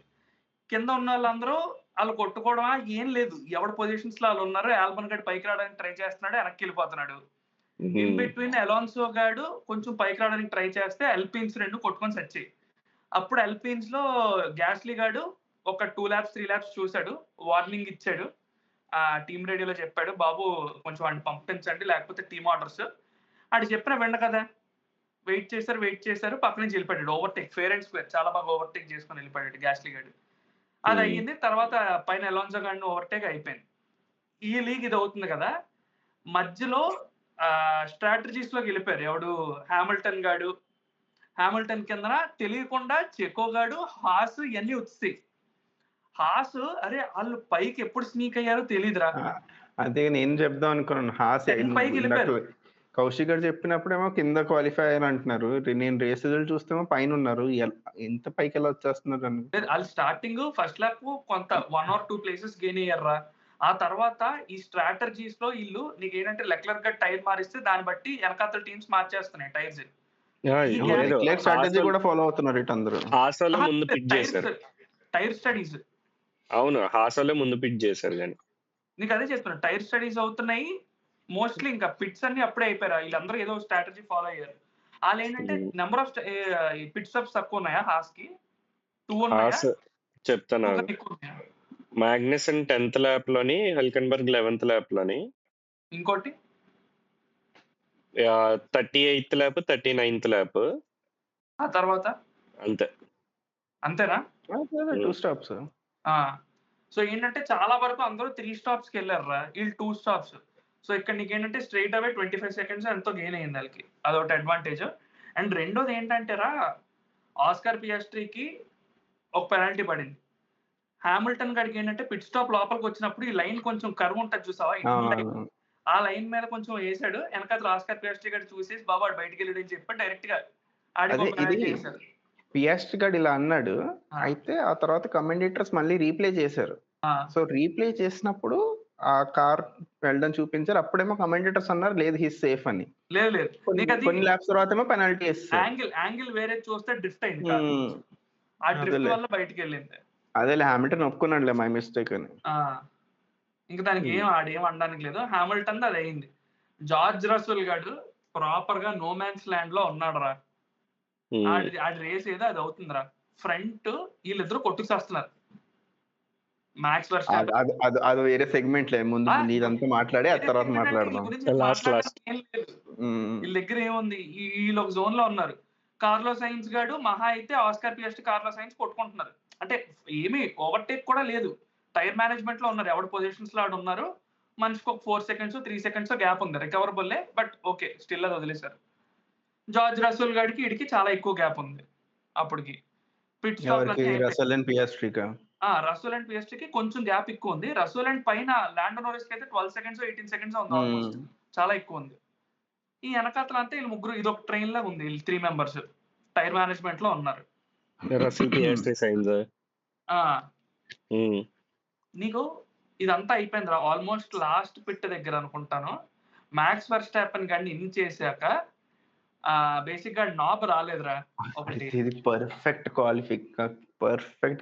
కింద ఉన్న వాళ్ళందరూ వాళ్ళు కొట్టుకోవడమా ఏం లేదు, ఎవరి పొజిషన్స్ లో వాళ్ళు ఉన్నారు. ఆల్బన్ గడ్ పైకి రావడానికి ట్రై చేస్తున్నాడు, వెనక్కి వెళ్ళిపోతున్నాడు. ఇన్ బిట్వీన్ అలోన్సో గాడు కొంచెం పైకి రావడానికి ట్రై చేస్తే అల్పిన్స్ 2 కొట్టుకొని సచ్చాయి. అప్పుడు అల్పిన్స్ లో గ్యాస్లీ గాడు ఒక 2 laps 3 laps చూశాడు, వార్నింగ్ ఇచ్చాడు. ఆ టీమ్ రేడియోలో చెప్పాడు, బాబు కొంచెం వాడిని పంపించండి లేకపోతే టీమ్ ఆర్డర్స్. ఆడు చెప్పిన వెండ కదా, వెయిట్ చేశారు పక్క నుంచి వెళ్ళిపోయాడు. ఓవర్టేక్ ఫేర్ అండ్ స్క్వేర్ చాలా బాగా ఓవర్టేక్ చేసుకొని వెళ్ళిపోయాడు గ్యాస్లీ గాడు. అది అయ్యింది. తర్వాత పైన అలోన్సో గాడిని ఓవర్టేక్ అయిపోయింది. ఈ లీగ్ ఇది అవుతుంది కదా, మధ్యలో స్ట్రాటజీస్ లోకి వెళ్ళిపోయారు. ఎవడు హామిల్టన్ కింద తెలియకుండా చెకో గాడు, హాస్ ఇవన్నీ వచ్చాయి. హాస్ అరే వాళ్ళు పైకి ఎప్పుడు స్నీక్ అయ్యారో తెలియదురా. అదే నేను చెప్దాం అనుకున్నాను. హాస్ పైకి వెళ్ళిపోయారు. కౌశిక్ గారు చెప్పినప్పుడేమో కింద క్వాలిఫై అయ్యారు అంటున్నారు, నేను రేస్ రిజల్ట్ చూస్తేమో పైన ఉన్నారు. ఎంత పైకి ఎలా వచ్చేస్తున్నారు అని. వాళ్ళు స్టార్టింగ్ ఫస్ట్ ల్యాప్ కొంత 1 or 2 ప్లేసెస్ గెయిన్ అయ్యారా. ఆ తర్వాత ఈ స్ట్రాటజీస్ లో వీళ్ళు నీకు ఏంటంటే లెక్లర్ గా టైర్ మారిస్తే దాన్ని బట్టి వెనకాతల టీమ్స్ మార్చేస్తున్నాయి టైర్స్. స్ట్రాటజీ కూడా ఫాలో అవుతున్నారు ఇటు అందరూ. హాసోలో ముందు పిక్ చేశారు. టైర్ స్టడీస్ అవును, హాసోలో ముందు పిక్ చేశారు. కానీ నీకు అదే చెప్తున్నా, టైర్ స్టడీస్ అవుతున్నాయి మోస్ట్లీ. ఇంకా పిట్స్ అన్ని అప్పుడే అయిపోయారు, వీళ్ళందరూ ఏదో స్ట్రాటజీ ఫాలో అయ్యారు. వాళ్ళు ఏంటంటే నెంబర్ ఆఫ్ పిట్ స్టాప్స్ తక్కువ ఉన్నాయా హాస్ కి? 2 ఉన్నాయా? చెప్తాను. మ్యాగ్నసన్ 10th ల్యాప్ లోని, హల్కెన్బర్గ్ 11th ల్యాప్ లోని, ఇంకోటి 38th ల్యాప్, 39th ల్యాప్. ఆ తర్వాత అంతేనా? 2 స్టాప్స్. సో ఏంటంటే చాలా వరకు అందరూ 3 స్టాప్స్ కి వెళ్ళారు, వీళ్ళు 2 స్టాప్స్. సో ఇక్కడ నీకు ఏంటంటే స్ట్రైట్ అవే 25 సెకండ్స్ ఎంతో గెయిన్ అయింది వాళ్ళకి, అదొకటి అడ్వాంటేజ్. అండ్ రెండోది ఏంటంటే ఆస్కార్ పియాస్ట్రీకి ఒక పెనాల్టీ పడింది. హామిల్టన్ గడికి ఏంటంటే పిట్ స్టాప్ లోపలికి వచ్చినప్పుడు ఈ లైన్ కొంచెం కర్వ్ ఉంటుంది చూసావా, ఆ లైన్ మీద కొంచెం వేసాడు. వెనకాల ఆస్కార్ పియాస్ట్రీ గడి చూసేసి బాబు వాడు బయటికి వెళ్ళాడు అని చెప్పి డైరెక్ట్ గా ఆడిపోయాడు. పియాస్ట్రీ గడి ఇలా అన్నాడు. అయితే ఆ తర్వాత కమెండేటర్స్ మళ్ళీ రీప్లే చేశారు. సో రీప్లే చేసినప్పుడు ఆ కార్ వెళ్ళడం చూపించారు. అప్పుడేమో కమెండేటర్స్ అన్నారు లేదు హీస్ సేఫ్ అని. లేదు కొన్ని ల్యాప్స్ తర్వాత ఏమో పెనాల్టీ వేస్తారు. యాంగిల్ వేరే చూస్తే డ్రిఫ్ట్ అయింది, ఆ డ్రిఫ్ట్ వల్ల బయటికి వెళ్ళింది. అదే హామిల్టన్ ఒప్పుకున్నాడులే మై మిస్టేక్ అని. ఇంకా దానికి ఆడేం అనడానికి లేదు. హామిల్టన్ అది అయింది. జార్జ్ రసెల్ గాడు ప్రాపర్ గా నో మ్యాన్స్ ల్యాండ్ లో ఉన్నాడు రా. ఆడి రేస్ ఏదో అది అవుతుందిరా. ఫ్రంట్ వీళ్ళిద్దరు కొట్టుకుసేస్తున్నారు. మ్యాక్స్ వర్స్టాపెన్ అది వేరే సెగ్మెంట్ లే, ముందు ఇదంతా మాట్లాడి ఆ తర్వాత మాట్లాడదాం. వీళ్ళ దగ్గర ఏముంది, వీళ్ళు ఒక జోన్ లో ఉన్నారు. కార్లోస్ సైన్స్ గాడు మహా అయితే ఆస్కార్ పియాస్ట్రీ, కార్లోస్ సైన్స్ కొట్టుకుంటున్నారు. అంటే ఏమీ ఓవర్టేక్ కూడా లేదు, టైర్ మేనేజ్మెంట్ లో ఉన్నారు. ఎవరి పొజిషన్స్ లో ఆడు ఉన్నారు. మనిషికి ఒక 4 సెకండ్స్ 3 సెకండ్స్ గ్యాప్ ఉంది, రికవరబుల్. బట్ ఓకే స్టిల్ అది వదిలేశారు. జార్జ్ రసెల్ గాడికి ఇడికి చాలా ఎక్కువ గ్యాప్ ఉంది అప్పటికి. పిట్ స్టాప్ రసెల్ అండ్ పియాస్ట్రీకి కొంచెం గ్యాప్ ఎక్కువ ఉంది. రసెల్ అండ్ పైన ల్యాండో నారిస్ కి అయితే 12 సెకండ్స్ 18 సెకండ్స్ ఉంది, ఆల్మోస్ట్ చాలా ఎక్కువ ఉంది. ఈ వెనకాతల అంతా వీళ్ళు ముగ్గురు ఇదొక ట్రైన్ లాగా ఉంది. వీళ్ళు 3 మెంబర్స్ టైర్ మేనేజ్మెంట్ లో ఉన్నారు. నీకు ఇదంతా అయిపోయింది రా, ఆల్మోస్ట్ లాస్ట్ పిట్ దగ్గర అనుకుంటాను. మ్యాక్స్ వర్స్టాపెన్ గాడిని ఇన్ చేశాక బేసిక్ గా నాబ్ రాలేదురా ఒకటి. ఇది పర్ఫెక్ట్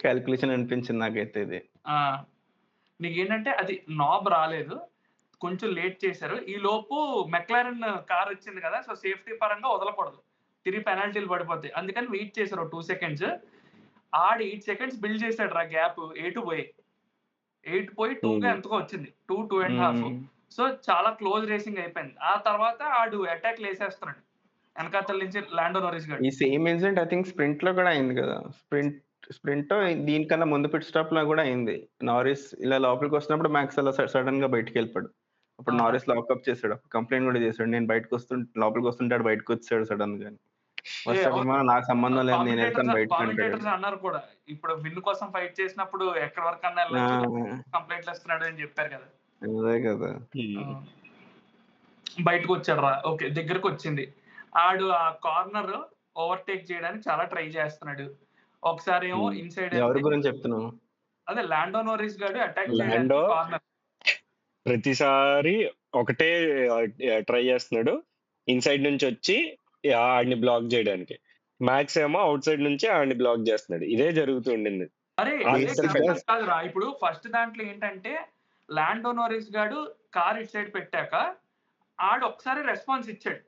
క్యాలిక్యులేషన్ అనిపించింది నాకైతే. ఇది నీకు ఏంటంటే అది నాబ్ రాలేదు, కొంచెం లేట్ చేశారు. ఈ లోపు మెక్లారెన్ కార్ వచ్చింది కదా, సో సేఫ్టీ పరంగా వదలకూడదు, తిరిగి పెనాల్టీలు పడిపోతాయి. అందుకని వెయిట్ చేశారు 2 సెకండ్స్. 8 సెకండ్స్ బిల్డ్ చేశాడు రా గ్యాప్. 8 పోయి 2 గా ఎంతకో వచ్చింది, 2.5. సో చాలా క్లోజ్ రేసింగ్ అయిపోయింది. ఆ తర్వాత ఆడు అటాక్ వేసేస్తున్నాడు వెనకాతల నుంచి ల్యాండో నారిస్ గాడు. ఈ same incident I think sprint లో కూడా అయింది కదా. స్ప్రింట్ దీనికన్నా ముందు పిట్ స్టాప్ లో కూడా అయింది. నారిస్ ఇలా లోపలికి వస్తున్నప్పుడు మ్యాక్స్ అలా సడన్ గా బయటకు వెళ్ళిపోయాడు. అప్పుడు నారిస్ లాక్అప్ చేశాడు, కంప్లైంట్ కూడా చేశాడు. నేను లోపలికి వస్తుంటాడు, బయటకు వచ్చాడు సడన్ గా. నాకు సంబంధం లేదు, నేను వెళ్తాను బయటకు అన్నారు కూడా. ఇప్పుడు విన్ కోసం ఫైట్ చేసినప్పుడు ఎక్కడి వరకు అన్నా కంప్లైంట్లు ఇస్తున్నాడు అని చెప్పారు కదా. అదే కదా, బయటకు వచ్చాడు రా. ఓకే దగ్గరకు వచ్చింది. ఆడు ఆ కార్నర్ ఓవర్టేక్ చేయడానికి చాలా ట్రై చేస్తున్నాడు. ఒకసారి ఏమో ఇన్సైడ్. ఎవరి గురించి చెప్తున్నావు? అదే ల్యాండో నారిస్ గాడు అటాక్ చేయడానికి కార్నర్ ప్రతిసారి ఒకటే ట్రై చేస్తున్నాడు, ఇన్సైడ్ నుంచి వచ్చి ఆడిని బ్లాక్ చేయడానికి. మ్యాక్స్ ఏమో అవుట్ సైడ్ నుంచి ఆడిని బ్లాక్ చేస్తున్నాడు. ఇదే జరుగుతుండింది. అరే కాదురా, ఇప్పుడు ఫస్ట్ దాంట్లో ఏంటంటే ల్యాండో నారిస్ గాడు కార్ ఇట్ సైడ్ పెట్టాక ఆడు ఒకసారి రెస్పాన్స్ ఇచ్చాడు.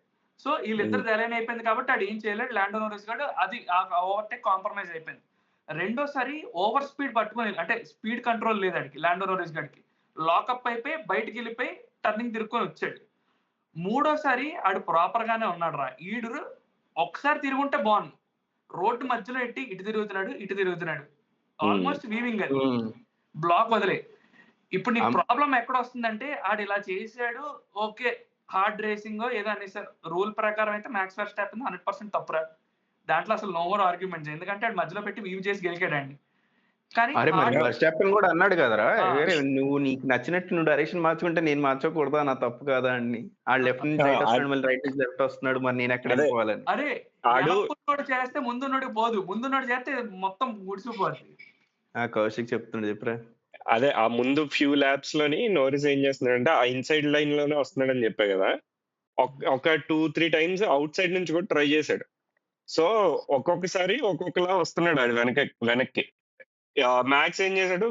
సో వీళ్ళిద్దరు దెలైన్ అయిపోయింది కాబట్టి ఆడు ఏం చేయలేడు. ల్యాండో నారిస్ గాడు అది ఓవర్టేక్ కాంప్రమైజ్ అయిపోయింది. రెండోసారి ఓవర్ స్పీడ్ పట్టుకుని, అంటే స్పీడ్ కంట్రోల్ లేదు ఆడికి, ల్యాండో నారిస్ గాడికి. లాకప్ అయిపోయి బయటికి వెళ్ళిపోయి టర్నింగ్ తిరుక్కొని వచ్చాడు. మూడోసారి ఆడు ప్రాపర్ గానే ఉన్నాడు రా. ఈడు ఒకసారి తిరుగుంటే బాగుంది, రోడ్డు మధ్యలో ఎట్టి ఇటు తిరుగుతున్నాడు ఆల్మోస్ట్ వీవింగ్ అది, బ్లాక్ వదిలే. ఇప్పుడు నీకు ప్రాబ్లం ఎక్కడ వస్తుందంటే ఆడు ఇలా చేశాడు, ఓకే హార్డ్ రేసింగ్ ఏదో అనేసారు. రూల్ ప్రకారం అయితే మ్యాక్స్ వర్స్టాపెన్ 100% తప్పురా, దాంట్లో అసలు నో మోర్ ఆర్గ్యుమెంట్స్. ఎందుకంటే ఆడు మధ్యలో పెట్టి వీవ్ చేసి గెలికాడండి. కానీ వర్స్టాపెన్ కూడా అన్నాడు కదరా, నువ్వు నీకు నచ్చినట్టు నువ్వు డైరెక్షన్ మార్చుకుంటే నేను మార్చకూడదా, నా తప్పు కాదా అని. ఆ లెఫ్ట్ నుంచి రైట్ వస్తున్నాడు, మళ్ళీ రైట్ నుంచి లెఫ్ట్ వస్తున్నాడు, మరి నేను ఎక్కడ వెళ్ళిపోవాలని. అరే ఆడు చేస్తే ముందున్నోడికి పోదు, ముందున్నోడు చేస్తే మొత్తం ముడిసిపోద్ది. కౌశిక్ చెప్తుండే చెప్పరా. అదే ఆ ముందు ఫ్యూ ల్యాబ్స్ లోని నోరిస్ ఏం చేస్తున్నాడంటే ఆ ఇన్సైడ్ లైన్ లోనే వస్తున్నాడని చెప్పా కదా, ఒక 2-3 టైమ్స్ అవుట్ సైడ్ నుంచి కూడా ట్రై చేశాడు. సో ఒక్కొక్కసారి ఒక్కొక్కలా వస్తున్నాడు ఆడు వెనక్కి. మ్యాక్స్ ఏం చేశాడు,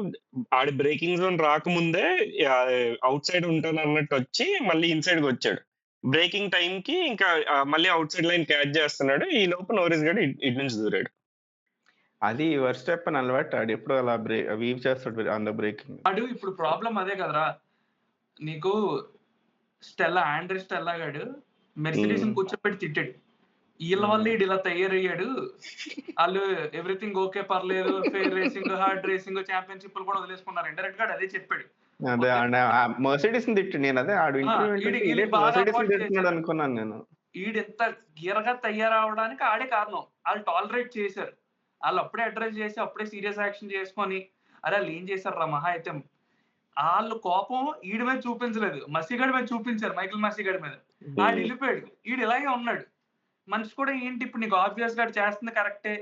ఆడి బ్రేకింగ్ జోన్ రాకముందే అవుట్ సైడ్ ఉంటాను అన్నట్టు వచ్చి మళ్ళీ ఇన్సైడ్ కి వచ్చాడు. బ్రేకింగ్ టైం కి ఇంకా మళ్ళీ అవుట్ సైడ్ లైన్ క్యాచ్ చేస్తున్నాడు. ఈ లోపు నోరిస్ గడు ఇటు నుంచి దూరాడు. అది వర్స్టాపెన్ అలవాటు, ఆడు ఎప్పుడు అలా వీవ్ చేస్తాడు ఆన్ ద బ్రేకింగ్. అడు ఇప్పుడు ప్రాబ్లం అదే కదరా నీకు. ఆండ్రే స్టెల్లా గాడు మెర్సిడీస్ కూర్చోబెట్టి తిట్టాడు, వీళ్ళ వల్ల ఈడు ఇలా తయారయ్యాడు, వాళ్ళు ఎవ్రీథింగ్ ఓకే పర్లేదు, fair racing hard racing championship కూడా వదిలేసుకున్నారు. ఇండైరెక్ట్ గా అదే చెప్పాడు. అదే మర్సిడీస్ తిట్టు, నేను అదే ఆడు తిట్టున్నాడు అనుకున్నాను నేను. ఈడెంత గీరగా తయారవడానికి ఆడే కారణం. వాళ్ళు టాలరేట్ చేశారు, వాళ్ళు అప్పుడే అడ్రస్ చేసి అప్పుడే సీరియస్ యాక్షన్ చేసుకొని, అరే వాళ్ళు ఏం చేశారు రా మహా అయితే వాళ్ళు కోపం ఈడి మీద చూపించలేదు, మసీగడి మీద చూపించారు, మైకిల్ మసీగడి మీద. ఆడు వెళ్ళిపోయాడు, ఈడు ఇలాగే ఉన్నాడు. మనిషి కూడా ఏంటి ఇప్పుడు నీకు ఆబ్వియస్ గా చేస్తుంది కరెక్టే,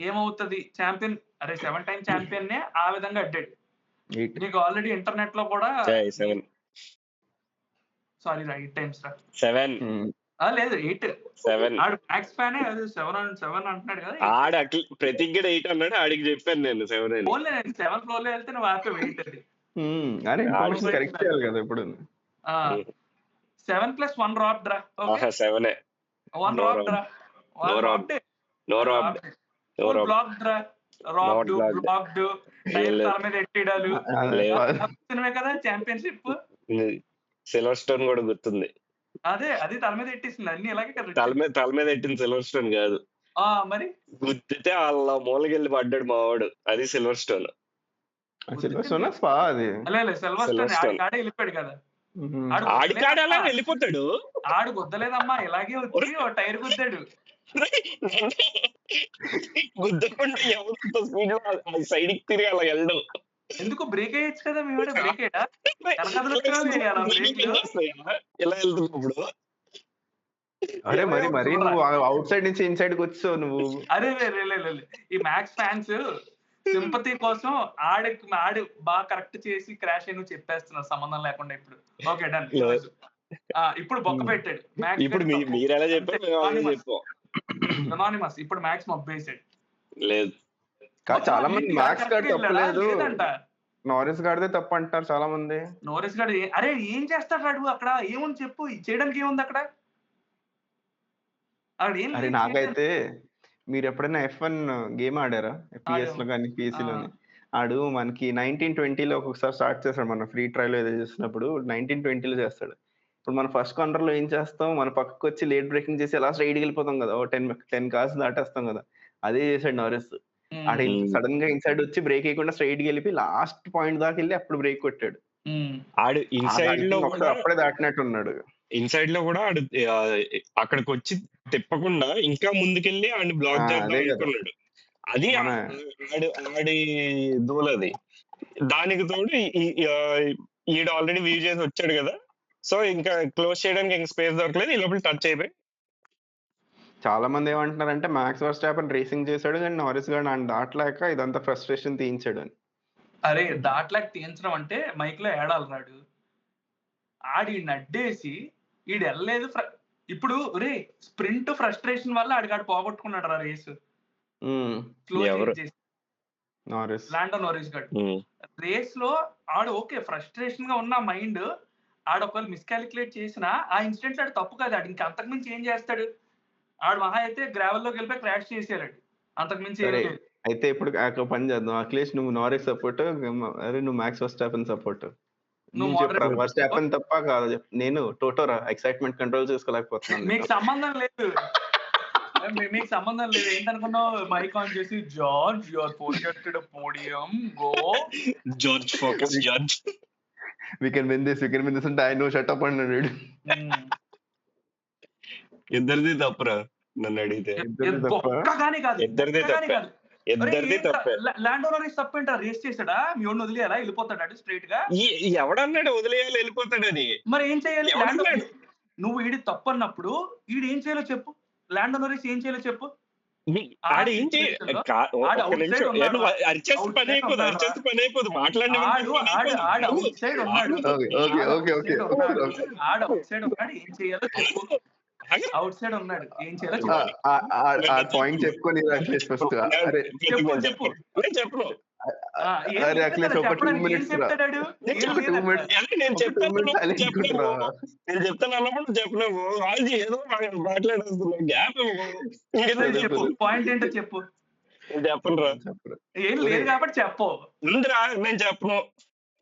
ఏమవుతుంది ఛాంపియన్, అరే 7 టైమ్ ఛాంపియన్ నే ఆ విధంగా అడ్డాడు. నీకు ఆల్రెడీ ఇంటర్నెట్ లో కూడా సారీ రా 8 టైమ్స్ రా 7 లేదు 8 ఆడు మ్యాక్స్ ఫ్యానే, అది 7 అంటున్నాడు కదా. ఆడు అట్లా ప్రతిజ్ఞ 8 అన్నాడు, ఆడికి చెప్పాను నేను 7 అని. ఓన్లీ నేను 7 ఫ్లోర్ లో వెళ్తే నువ్వు ఆపే 8 అది. అరే ఇన్ఫర్మేషన్ కరెక్ట్ చేయాలి కదా ఇప్పుడు. 7 + 1 drop draw. Okay 7 1 drop draw, 1 drop day, no drop, full black draw, wrapped blocked tyre తల మీద ఎట్టిడాలు సినిమా కదా ఛాంపియన్షిప్. సిల్వర్ స్టోన్ కూడా గుర్తుంది. అదే అది తల మీద ఎట్టేసింది, అన్ని ఇలాగే కదా. తల మీద ఎట్టింది సిల్వర్ స్టోన్ కాదు, మరి గుద్దితే వాళ్ళ మూలకెళ్ళి పడ్డాడు మావాడు, అది silver stone. Silver stone spa అది సిల్వర్ స్టోన్ ఆడే వెళ్ళిపోయాడు కదా. ఆడికాడు అలా వెళ్ళిపోతాడు, ఆడు గుద్దలేదమ్మా, ఇలాగే వచ్చి ఓ టైర్ గుద్దాడు. గుద్దకుండా ఎవరితో స్పీడ్ సైడ్ కి తిరిగి అలా వెళ్ళడం. ఎందుకు బ్రేక్ అయ్యొచ్చు కదా, మీ వాడు బ్రేక్ అయ్యా ఎలా వెళ్తున్నప్పుడు. అరే మరి నువ్వు అవుట్ సైడ్ నుంచి ఇన్సైడ్ కి వచ్చావు నువ్వు. అరే ఈ మ్యాక్స్ ఫ్యాన్స్ సింపతి కోసం ఆడు బాగా కరెక్ట్ చేసి క్రాష్ అయ్యి నువ్వు చెప్పేస్తున్నావు సంబంధం లేకుండా. ఇప్పుడు ఓకే డన్. ఇప్పుడు బొక్క పెట్టాడు మ్యాక్స్. ఇప్పుడు మీరు ఎలా చెప్పారు అనానిమస్, ఇప్పుడు మ్యాక్స్ మబ్బేసాడు. లేదు చాలా మంది మ్యాక్స్ గాడు తప్పలేదు, నారిస్ గాడిదే తప్పు అంటారు చాలా మంది. నారిస్ గాడు అరే ఏం చేస్తాడు వాడు అక్కడ, ఏముంది చెప్పు, చేయడానికి ఏముంది అక్కడ. అరే నాకైతే మీరు ఎప్పుడైనా F1 గేమ్ ఆడారా PS లో కానీ PC లోని? ఆడు మనకి 1920లో ఒక్కొక్కసారి స్టార్ట్ చేస్తాడు, మన ఫ్రీ ట్రయల్ ఏదో చేసినప్పుడు 1920లో చేస్తాడు. ఇప్పుడు మన ఫస్ట్ కార్నర్ లో ఏం చేస్తాం, మన పక్కకు వచ్చి లేట్ బ్రేకింగ్ చేసి అలా స్ట్రైట్ వెళ్ళిపోతాం కదా, 10 కార్స్ దాటేస్తాం కదా. అదే చేశాడు నారిస్. ఆడ సడన్ గా ఇన్సైడ్ వచ్చి బ్రేక్ వేయకుండా స్ట్రైట్ వెళ్ళి లాస్ట్ పాయింట్ దాకా వెళ్ళి అప్పుడు బ్రేక్ కొట్టాడు. ఆడు ఇన్సైడ్ లో అప్పుడే దాటినట్టు ఉన్నాడు. ఇన్సైడ్ లో కూడా ఆడు అక్కడికి వచ్చి తిప్పకుండా ఇంకా ముందుకెళ్ళి ఆడిని బ్లాక్ చేద్దాం అనుకున్నాడు. అది ఆడి దూలది. దానికి తోడు ఈడు ఆల్రెడీ వ్యూ చేసి వచ్చాడు కదా, సో ఇంకా క్లోజ్ చేయడానికి ఇంకా స్పేస్ దొరకలేదు, ఈ లోపల టచ్ అయిపోయి. చాలా మంది ఏమంటున్నారంటే మ్యాక్స్ వర్స్టాపెన్ రేసింగ్ చేశాడు కానీ నారిస్ గాడు ఆయన దాటలేక ఇదంతా ఫ్రస్ట్రేషన్ తీయించాడు అని. అరే దాటలేక తీయించడం అంటే మైక్ లో ఏడాలి రాడు, ఆడి నడ్డేసి ఈడు వెళ్ళలేదు. ఇప్పుడు రే స్ప్రింట్ ఫ్రస్ట్రేషన్ వల్ల ఆడికాడు పోగొట్టుకున్నాడు రా రేసు. లాండో నారిస్ గాడు రేస్ లో ఆడు ఓకే ఫ్రస్ట్రేషన్ గా ఉన్న మైండ్, ఆడు ఒకవేళ మిస్కాలిక్యులేట్ చేసినా ఆ ఇన్సిడెంట్ ఆడు తప్పు కాదు. ఆడు ఇంకా అంతకుమించి ఏం చేస్తాడు, ఆడు మహా అయితే గ్రావెల్ లోకి వెళ్ళిపోయి క్రాష్ చేసాడు, అంతకుమించి ఏం లేదు. అయితే ఇప్పుడు పని చేద్దాం, అఖిలేష్ నువ్వు నారిస్ సపోర్ట్, అరే నువ్వు మ్యాక్స్ వర్స్టాపెన్ సపోర్ట్. వర్స్టాపెన్ తప్ప కాదు, నేను టోటోరా ఎక్సైట్మెంట్ కంట్రోల్ చేసుకోలేకపోతున్నాను. మీకు సంబంధం లేదు, మీకు సంబంధం లేదు. ఏంటనుకున్నావు, మైక్ ఆన్ చేసి George your forgetted podium go George focus George we can win this అంటే I know shut up అన్నాడు. ఇద్దరిది తప్పురా నన్ను అడిగితే. ఇద్దరిది తప్పే. లాండో నారిస్ తప్పేంట, రేస్ చేసాడా మీ వాడిని వదిలేయాలా, వెళ్ళిపోతాడు స్ట్రైట్ గా. ఎవడన్నాడు వదిలేయాలి వెళ్ళిపోతాడని? మరి ఏం చేయాలి, నువ్వు ఈడి తప్పు అన్నప్పుడు ఈడు ఏం చేయాలో చెప్పు, లాండో నారిస్ ఏం చేయాలో చెప్పు. ఆ ఆడు ఏం సిచ్యువేషన్ లో ఆడు ఒక్క అవుట్ నిమిషం సైడ్ ఉన్నాడు రా. అరిచేస్తే అవుట్ పని సైడ్ అయిపోదు, ఉన్నాడు రా. అరిచేస్తే పని అయిపోదు, మాట్లాడిన ఆడు ఆడు ఆడు అవుట్ సైడ్ ఉన్నాడు. ఓకే ఓకే ఆడు ఓకే అవుట్ ఓకే సైడ్ ఉన్నాడు. ఆడు అవుట్ సైడ్ ఉన్నాడు. ఏం చేయాలో చెప్పు. అవుట్ సైడ్ ఉన్నాడు. ఏం చేయాలో చెప్పు. ఆ పాయింట్ చెప్పుకొని అఖిలేష్ ఫస్ట్. అరే చెప్పు. నేను చెప్పను. ఏం అరే లేదు అఖిలేష్ కదా ఒక 2 చెప్పడానికి. ఏం మినిట్స్ రా, చెప్తాడాడు? నేను ఏం ఒక 2 లేదు అక్కడ. మినిట్స్, ఎలా నేను ఒక 2 చెప్తాను మినిట్స్ సైలెంట్ చెప్పలేవు, రా. నేను చెప్తాను అన్నప్పుడు చెప్పలేవు, వాళ్ళు ఏదో మాట్లాడేస్తున్నావు, గ్యాప్ చెప్పు. పాయింట్ ఏంటో చెప్పు. నేను చెప్పను రా. చెప్పరా ఏం లేదు కాబట్టి చెప్పు. ఉందిరా నేను చెప్పను.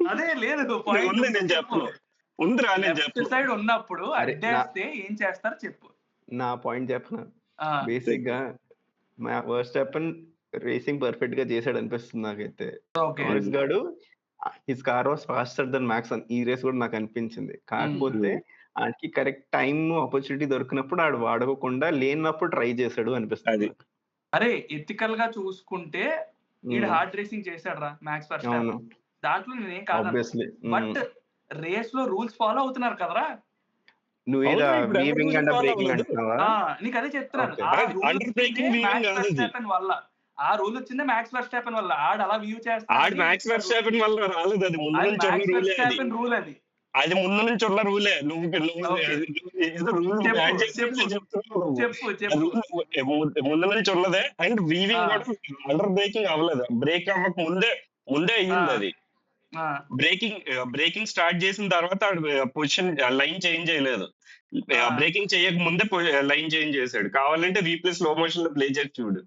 అదే లేదు ఉంది పాయింట్ నేను చెప్పు. చెప్పను. ఉందిరా నేను లెఫ్ట్ చెప్పను. సైడ్ ఉన్నప్పుడు అరే అడ్డేస్తే ఏం చేస్తారో చెప్పు. నా పాయింట్ చెప్పనా, ఆ, బేసిక్ గా వర్స్టాపెన్ రేసింగ్ పర్ఫెక్ట్ గా చేశాడు అనిపిస్తుంది నాకైతే. ఓకే. నారిస్ గాడు his car was faster than Max ఈ రేస్ కూడా నాకు అనిపించింది. కాకపోతే ఆడికి కరెక్ట్ టైం ఆపర్చునిటీ దొరికినప్పుడు ఆడు వాడకుండా లేనప్పుడు ట్రై చేశాడు అనిపిస్తుంది అది. నాకు. అరే ఎథికల్ గా చూసుకుంటే ఈడు మ్మ్. హార్డ్ రేసింగ్ చేశాడు రా మ్యాక్స్ అవును వర్స్టాపెన్. దాంట్లో నేనేం కాదన్నా. ఆబ్వియస్లీ. బట్ రేస్ లో రూల్స్ ఫాలో అవుతున్నారు కదరా. నువ్వు ఏదో అవును, ఇప్పుడు ఎవరు weaving rules and follow breaking అవ్వలేదు. అంటున్నావా? నీకు అదే చెప్తున్నాను. ఓకే. ఆ అది రూల్ under breaking వచ్చిందే weaving మ్యాక్స్ కాదు అది. వర్స్టాపెన్ వల్ల. ఆ రూల్ వచ్చిందే మ్యాక్స్ వర్స్టాపెన్ వల్ల. ఆడు అలా వ్యూ ఆడు చేస్తాడు. మ్యాక్స్ వెర్స్టాపెన్ వల్ల రాలేదు, అది ముందు అది నుంచి ఉన్న మ్యాక్స్ రూలే అది. వర్స్టాపెన్ రూల్ అది. అది ముందు నుంచి ఉన్న రూలే. నువ్వు ఓకే. ఏదో రూల్ చెప్పు, యాడ్ చేసి చెప్పు, చెప్తున్నావు నువ్వు. చెప్పు, ఆ చెప్పు. రూల్ ముందు నుంచి ఉన్నదే. అండ్ ఆ, వీవింగ్ కూడా అండర్ బ్రేకింగ్ అవ్వలేదు, బ్రేక్ అవ్వక ముందే ఆ, అయ్యింది అది. ఆ. బ్రేకింగ్ స్టార్ట్ చేసిన తర్వాత పొజిషన్ లైన్ చేంజ్ చేయలేదు. ఆ. బ్రేకింగ్ చేయక ముందే లైన్ చేంజ్ చేశాడు. కావాలంటే రీప్లే స్లో మోషన్ లో ప్లే చేసి చూడు.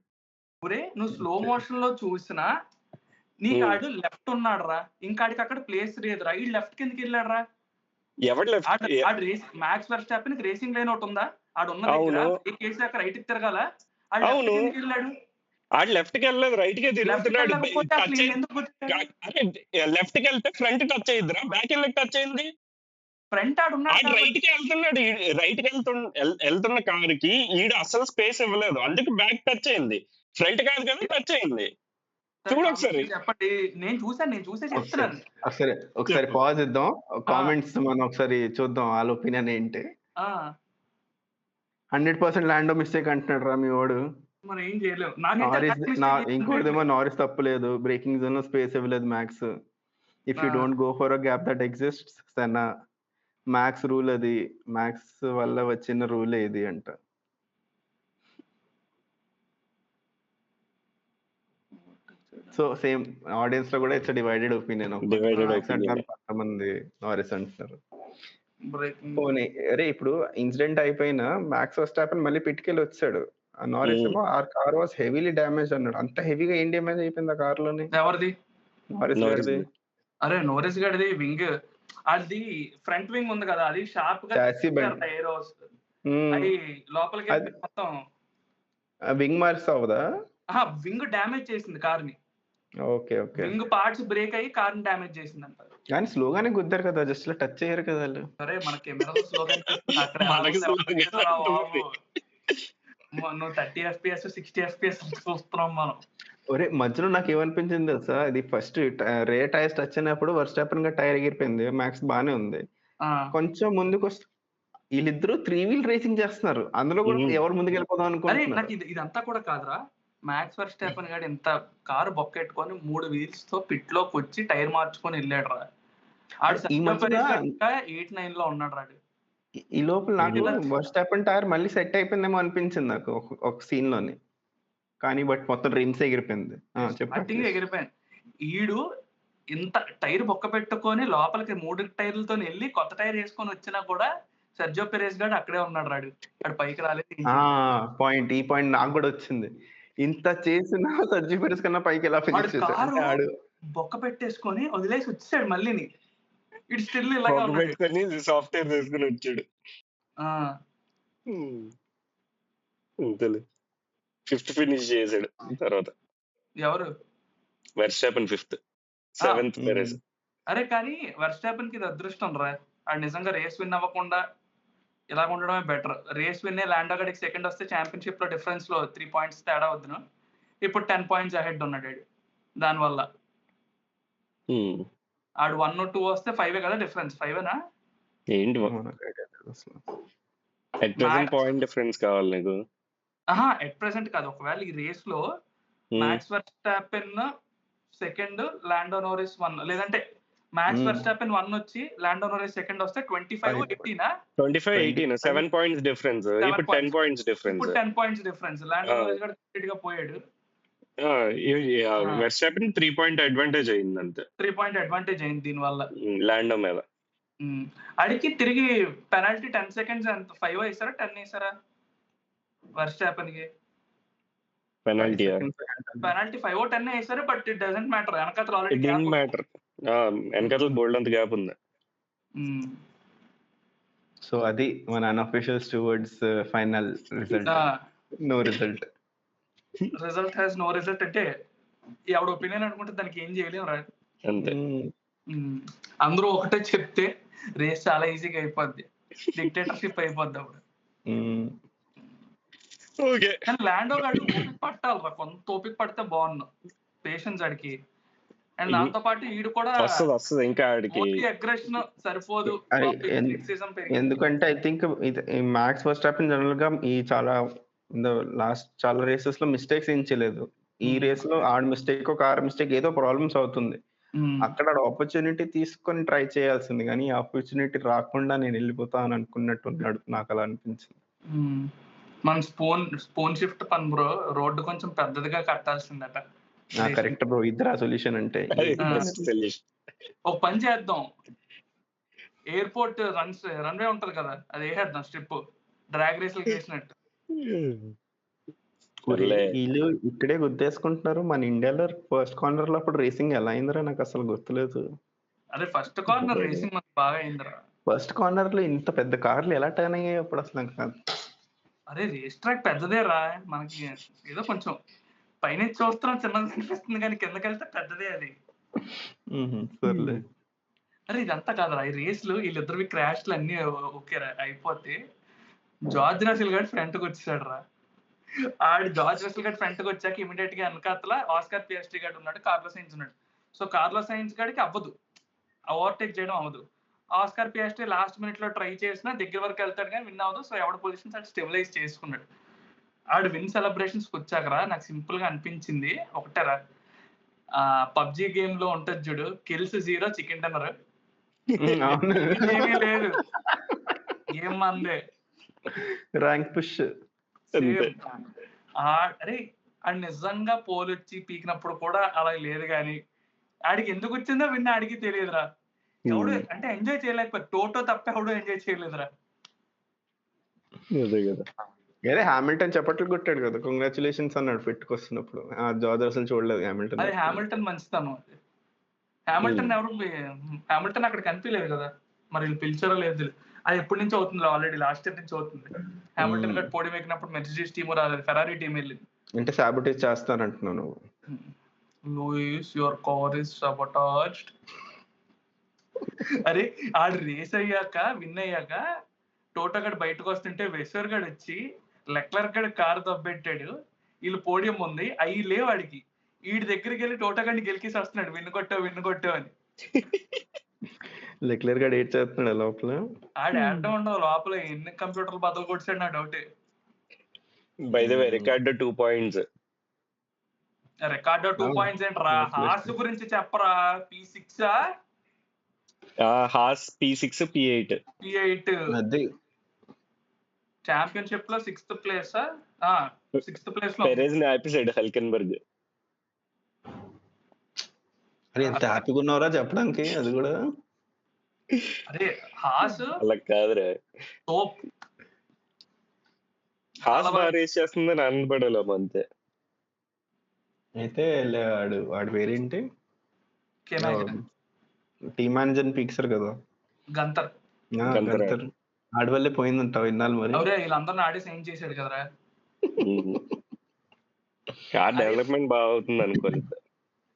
ఒరే నువ్వు స్లో ఓకే. మోషన్ లో చూసినా నీకు ఆడు లెఫ్ట్ ఉన్నాడు రా. ఇంకాడికి అక్కడ ప్లేస్ లేదు రా. ఈ లెఫ్ట్ కిందకి వెళ్ళాడు రా. ఎవరు లెఫ్ట్? ఆడు రేస్ మ్యాక్స్ వర్స్టాపెన్ రేసింగ్ లైన్ ఒకటి ఉందా? ఆడు ఉన్న దగ్గర అవును బ్రేక్ వేసాక రైట్ కి తిరగాల. ఆడు లెఫ్ట్ అవును, కిందకి వెళ్ళాడు. ఆడు లెఫ్ట్ కి వెళ్ళలేదు, రైట్ కే లెఫ్ట్ కి తిరుగుతున్నాడు. వెళ్ళకపోతే అసలు టచ్ ఈయన ఎందుకు గుర్తాడు? అరే లెఫ్ట్ కి వెళ్తే ఫ్రంట్ టచ్ అయ్యిద్దిరా, బ్యాక్ వెళ్ళి టచ్ అయింది. ఫ్రంట్ ఆడు ఉన్నాడు ఆడు రైట్ కాబట్టి. కి వెళ్తున్నాడు, రైట్ కి వెళ్తున్న కార్ కి ఈడు అసలు స్పేస్ ఇవ్వలేదు, అందుకే బ్యాక్ టచ్ అయింది. ఫ్రంట్ కాదు కదా టచ్ అయింది. సరే, చూడు comment ఒకసారి. చెప్పండి. నేను చూసే ఒకసారి చెప్తున్నాను. ఒకసారి చెప్పు. పాజ్ ఇద్దాం, ఆ, కామెంట్స్ మనం ఒకసారి చూద్దాం వాళ్ళ ఒపీనియన్ ఏంటి. ఆ, 100% ల్యాండో మిస్టేక్ అంటున్నాడు రా మీ వాడు. మనం ఏం చేయలేము. నాకైతే నారిస్ అలాంటి mistake ఏం ఇంకోటిదేమో అనిపించలేదు. నారిస్ తప్పలేదు, బ్రేకింగ్ జోన్ లో స్పేస్ ఇవ్వలేదు Max. If you uh, don't go for a gap that exists then Max rule అది, మ్యాక్స్ వల్ల వచ్చిన రూలే ఇది అంట. సో సేమ్ ఆడియన్స్ లో కూడా it's divided opinion. Divided max opinion. అంటారు, కొంతమంది నారిస్ అంటున్నారు. బ్రేకింగ్ పోనీ అరే ఇప్పుడు ఇన్సిడెంట్ అయిపోయినా మ్యాక్స్ వర్స్టాపెన్ మళ్ళీ పిట్కెళ్ళి వచ్చాడు. ఆ నారిస్ ఏమో ఆ కార్ వాస్ హెవీలీ డ్యామేజ్ అన్నాడు. అంత హెవీగా ఏం డ్యామేజ్ అయిపోయింది ఆ కార్ లోని? ఎవరిది? నారిస్ Norris గారిది. అరే నోరిస్ గడిది వింగ్, అది ఫ్రంట్ వింగ్ ఉంది కదా, అది షార్ప్ గా Chassis bend. ఏరోస్ మ్మ్. అది లోపలికి అది వెళ్ళి మొత్తం వింగ్ మారుస్తావుదా? వింగ్ డ్యామేజ్ చేసింది కార్ ని. Okay okay. Wing parts break అయ్యి కార్ ని డ్యామేజ్ చేసింది అంట. కానీ స్లోగానే గుద్దారు కదా, జస్ట్ ఇలా టచ్ చేయరు కదా వాళ్ళు. సరే మన కెమెరాలో స్లోగా అక్కడ ఎలా మనకి ఉంది, ఎలా slow గా చూస్తారా ఉంటుంది. బాబు? నువ్వు 30 FPS 60 FPS చూస్తున్నాం మనం. ఒరే మధ్యలో నాకు ఏమనిపించింది తెలుసా, ఇది ఫస్ట్ రే టైర్స్ టచ్ అయినప్పుడు వర్స్టాపెన్ గా టైర్ ఎగిరిపోయింది, మ్యాక్స్ బానే ఉంది. ఆ, కొంచెం ముందుకు వస్తే వీళ్ళిద్దరూ 3 వీల్ రేసింగ్ చేస్తున్నారు, అందులో కూడా ఎవరు ముందుకు వెళ్ళిపోదాం అరే అనుకుంటున్నారు. నాకు ఇదంతా కూడా కాదురా. మ్యాక్స్ వర్స్టాపెన్ గాడు ఇంత కారు బొక్కెట్టుకొని 3 వీల్స్ తో పిట్ లోకి వచ్చి టైర్ మార్చుకొని వెళ్ళాడు రా. ఆడు ఈ మధ్యన 8-9 లో ఉన్నాడు రాడు. ఈ లోపల నాకు ఇలా వర్స్టాపెన్ టైర్ మళ్ళీ సెట్ అయిపోయిందేమో అనిపించింది నాకు ఒక సీన్ లోని, కానీ బట్ మొత్తం రిమ్స్ ఎగిరిపోయింది. స్టార్టింగ్ ఎగిరిపోయాను. ఈడు ఇంత టైర్ బొక్క పెట్టుకొని లోపలికి 3 టైర్లతో వెళ్ళి కొత్త టైర్ వేసుకొని వచ్చినా కూడా సెర్జియో పెరేస్ గాడు అక్కడే ఉన్నాడు రాడు. ఆడు పైకి రాలేదు. పాయింట్ ఈ పాయింట్ నాకు కూడా వచ్చింది. ఇంత చేసిన సజ్జీ పెరస్ కన్నా పైకి ఎలా వాడు ఫినిష్ చేశాడు కారు అంటే ఆడు బొక్క పెట్టేసుకొని వదిలేసి వచ్చాడు మళ్ళీని. ఇటు స్టిల్ ఇలాగే పొగ ఉన్నాడు. పెట్టుకొని సాఫ్ట్వేర్ తీసుకుని వచ్చాడు. ఆ, అంతేలే, 5th ఫినిష్ చేశాడు. తర్వాత ఎవరు? Verstappen 5th, 7th Perez. అరే కానీ వర్స్టాపెన్ కి ఇది అదృష్టం రా. ఆడు నిజంగా రేస్ విన్ అవ్వకుండా ఇలా ఉండడమే బెటర్. రేస్ విన్నే ల్యాండో గడికి సెకండ్ వస్తే ఛాంపియన్షిప్ లో డిఫరెన్స్ లో 3 పాయింట్స్ తేడా వద్దును. ఇప్పుడు 10 పాయింట్స్ అహెడ్ ఉన్నాడు ఆడు. దానివల్ల ఆడు 1-2 వస్తే 5 కదా డిఫరెన్స్. 5 ఏంటి మనకు idea లేదు అసలు. అట్ ప్రెసెంట్ పాయింట్ డిఫరెన్స్ కావాలి నీకు? ఎట్ ప్రెసెంట్ కాదు. ఒకవేళ ఈ రేస్ లో మ్యాక్స్ వెర్స్టాపెన్ సెకండ్, లాండో నారిస్ 1, లేదంటే మ్యాక్స్ వెర్స్టాపెన్ 1 వచ్చి లాండో నారిస్ సెకండ్ వస్తే 25-18 25-18 7 పాయింట్స్ డిఫరెన్స్. ఇప్పుడు 10 పాయింట్స్ డిఫరెన్స్. ఇప్పుడు 10 పాయింట్స్ డిఫరెన్స్. లాండో నారిస్ కూడా కంప్లీట్ గా పోయాడు. వెర్స్టాపెన్ 3 పాయింట్ అడ్వాంటేజ్ అయింది అంతే. 3 పాయింట్ అడ్వాంటేజ్ అయింది దీని వల్ల లాండో మీద. అడిగి తిరిగి పెనాల్టీ 10 సెకండ్స్ ఎంత 5 వేసారా 10 వేసారా వెర్స్టాపెన్ కి? పెనాల్టీ 5-10 వేసారు. But it doesn't matter. వెనకాతలు ఆల్రెడీ మ్యాటర్. వెనకాతల బోల్డ్ అంత గ్యాప్ ఉంది. సో అది మన unofficial stewards final result. No result. Result has no result అంటే ఎవడ ఒపీనియన్ అనుకుంటే దానికి ఏం చేయలేము రా. అంతే. అందరూ ఒకటే చెప్తే రేస్ చాలా ఈజీగా అయిపోద్ది. డిక్టేటర్షిప్ అయిపోద్ది అప్పుడు. కానీ ల్యాండో గాడు ఓపిక పట్టాలరా. కొంత ఓపిక పడితే బాగున్నాం. పేషెన్స్ ఆడికి. అండ్ దాంతో పాటు ఈడు కూడా వస్తుంది ఇంకా ఆడికి అగ్రెషన్ సరిపోదు. ఎందుకంటే I think max Verstappen general గా ఈ చాలా లాస్ట్ చాలా రేసెస్ లో మిస్టేక్స్ ఏం చేయలేదు. ఈ రేస్ లో ఆడ మిస్టేక్ ఒక ఆర్ మిస్టేక్ ఏదో ప్రాబ్లమ్స్ అవుతుంది. అక్కడ ఆపర్చునిటీ తీసుకొని ట్రై చేయాల్సింది, కానీ ఆపర్చునిటీ రాకుండా నేను వెళ్ళిపోతా అని అనుకున్నట్టున్నాడు. నాకు అలా అనిపించింది. మన స్పోన్ షిఫ్ట్ పని బ్రో, రోడ్డు కొంచెం పెద్దదిగా కట్టాల్సిందట. కరెక్ట్ బ్రో, ఇద్దరు సొల్యూషన్ అంటే. ఒక పని చేద్దాం, ఎయిర్పోర్ట్ రన్వే ఉంటది కదా, అది వేసేద్దాం స్ట్రిప్, డ్రాగ్ రేస్ వేసినట్టు. వీళ్ళు ఇక్కడే గుర్తేసుకుంటున్నారు. మన ఇండియాలో ఫస్ట్ కార్నర్ లో అప్పుడు రేసింగ్ ఎలా అయిందిరా నాకు అసలు గుర్తులేదు. అదే ఫస్ట్ కార్నర్ రేసింగ్ మనకు బాగా అయిందిరా. ఫస్ట్ కార్నర్ లో ఇంత పెద్ద కార్లు ఎలా టర్న్ అయ్యాయి అప్పుడు అసలు నాకు. అరే రేస్ ట్రాక్ పెద్దదే రా, మనకి ఏదో కొంచెం పైన చూస్తున్నాం చిన్నది అనిపిస్తుంది, కానీ కిందకి వెళ్తే పెద్దదే అది. అరే ఇదంతా కాదురా, ఈ రేస్లు వీళ్ళిద్దరివి క్రాష్లు అన్ని ఓకే అయిపోతే జార్జ్ రసెల్ గారు ఫ్రంట్ కి వచ్చేసాడు రా. జార్జ్ రసెల్ గారు ఫ్రంట్ కి వచ్చాక ఇమీడియట్ గా వెనకాతల ఆస్కార్ పియస్ట్రీ గారు ఉన్నాడు, కార్లోస్ సైన్స్ ఉన్నాడు. సో కార్లోస్ సైన్స్ గారికి అవ్వదు, ఓవర్టేక్ చేయడం అవ్వదు. ఆస్కార్ పియస్ట్రీ లాస్ట్ మినిట్ లో ట్రై చేసినా దగ్గర వరకు వెళ్తాడు కానీ విన్ అవ్వదు. సో ఎవడ పొజిషన్స్ అది స్టెబిలైజ్ చేసుకున్నాడు. ఆడు విన్ సెలబ్రేషన్స్ వచ్చాకరా నాకు సింపుల్ గా అనిపించింది ఒకటేరా, పబ్జి గేమ్ లో ఉంటది చూడు, కిల్స్ 0 చికెన్ డిన్నర్, ఏమీ లేదు గేమ్ మందే, ర్యాంక్ పుష్. అరే ఆడు నిజంగా పోల్ వచ్చి పీకినప్పుడు కూడా అలా లేదు, కానీ ఆడికి ఎందుకు వచ్చిందో విన్న ఆడికి తెలియదురా. ఎవడు అంటే ఎంజాయ్ చేయలేకపోతే టోటో తప్ప ఎవడు ఎంజాయ్ చేయలేదురా. అదే హామిల్టన్ చెప్పట్లు కొట్టాడు కదా, కంగ్రాచులేషన్స్ అన్నాడు పెట్టుకొస్తున్నప్పుడు. జార్జ్ రసెల్ చూడలేదు హామిల్టన్. అది హామిల్టన్ మంచితనం. హామిల్టన్ హామిల్టన్ అక్కడ కనిపించలేదు కదా, మరి వీళ్ళు పిలిచారో లేదు. అది ఎప్పటి నుంచి అవుతుంది, ఆల్రెడీ లాస్ట్ ఇయర్ నుంచి అవుతుంది. హామిల్టన్ గట్ పోటీ ఎక్కినప్పుడు మెర్సిడీస్ టీమ్ రాలేదు, ఫెరారీ టీం వెళ్ళింది. అంటే సాబోటేజ్ చేస్తానంటున్నావు నువ్వు. Lewis your car is sabotaged. అరే ఆడు రేస్ అయ్యాక విన్ అయ్యాక టోటో గడ్ బయటకు వస్తుంటే వెసర్ గడ్ వచ్చి లెక్లర్ గడ్ కారు దబ్బెట్టాడు. వీళ్ళు పోడియం ఉంది, అవి లేవు వాడికి. వీడి దగ్గరికి వెళ్ళి టోటో గడ్ని గెలికేసి వస్తున్నాడు, విన్ను కొట్టావు అని. లెక్లర్ గడ్ ఏడ్ చేస్తున్నాడు లోపల. ఆడ ఆడటం ఉండవు లోపల, ఎన్ని కంప్యూటర్లు బదులు కొట్టాడు నా doubt. By the way Ricardo 2 points. Ricardo 2 points ఏంట్రా, హార్స్ గురించి చెప్పరా. P6 హాస్ P6 P8 అదే ఛాంపియన్షిప్ లో 6th ప్లేస్, 6th ప్లేస్ లో పెరెజ్ ని ఆపేసాడు హల్కెన్బర్గ్. అరే ఎంత హ్యాపీగా ఉన్నారా చెప్పడానికి అది కూడా. అరే హాస్ అలా కాదురా, టోప్ హాస్ బాగా రేస్ చేస్తుందని ఆనందపడాలి అంతే. అయితే వాడు పేరేంటి, టీమ్ మేనేజర్ పిక్సర్ కదా, గంతర్. ఆడి వల్లే పోయిందంటావు ఇన్నాళ్ళు. మరి వీళ్ళందరిని ఆడి సైన్ చేశాడు కదరా. డెవలప్మెంట్ బాగా అవుతుంది అనుకోలేదు.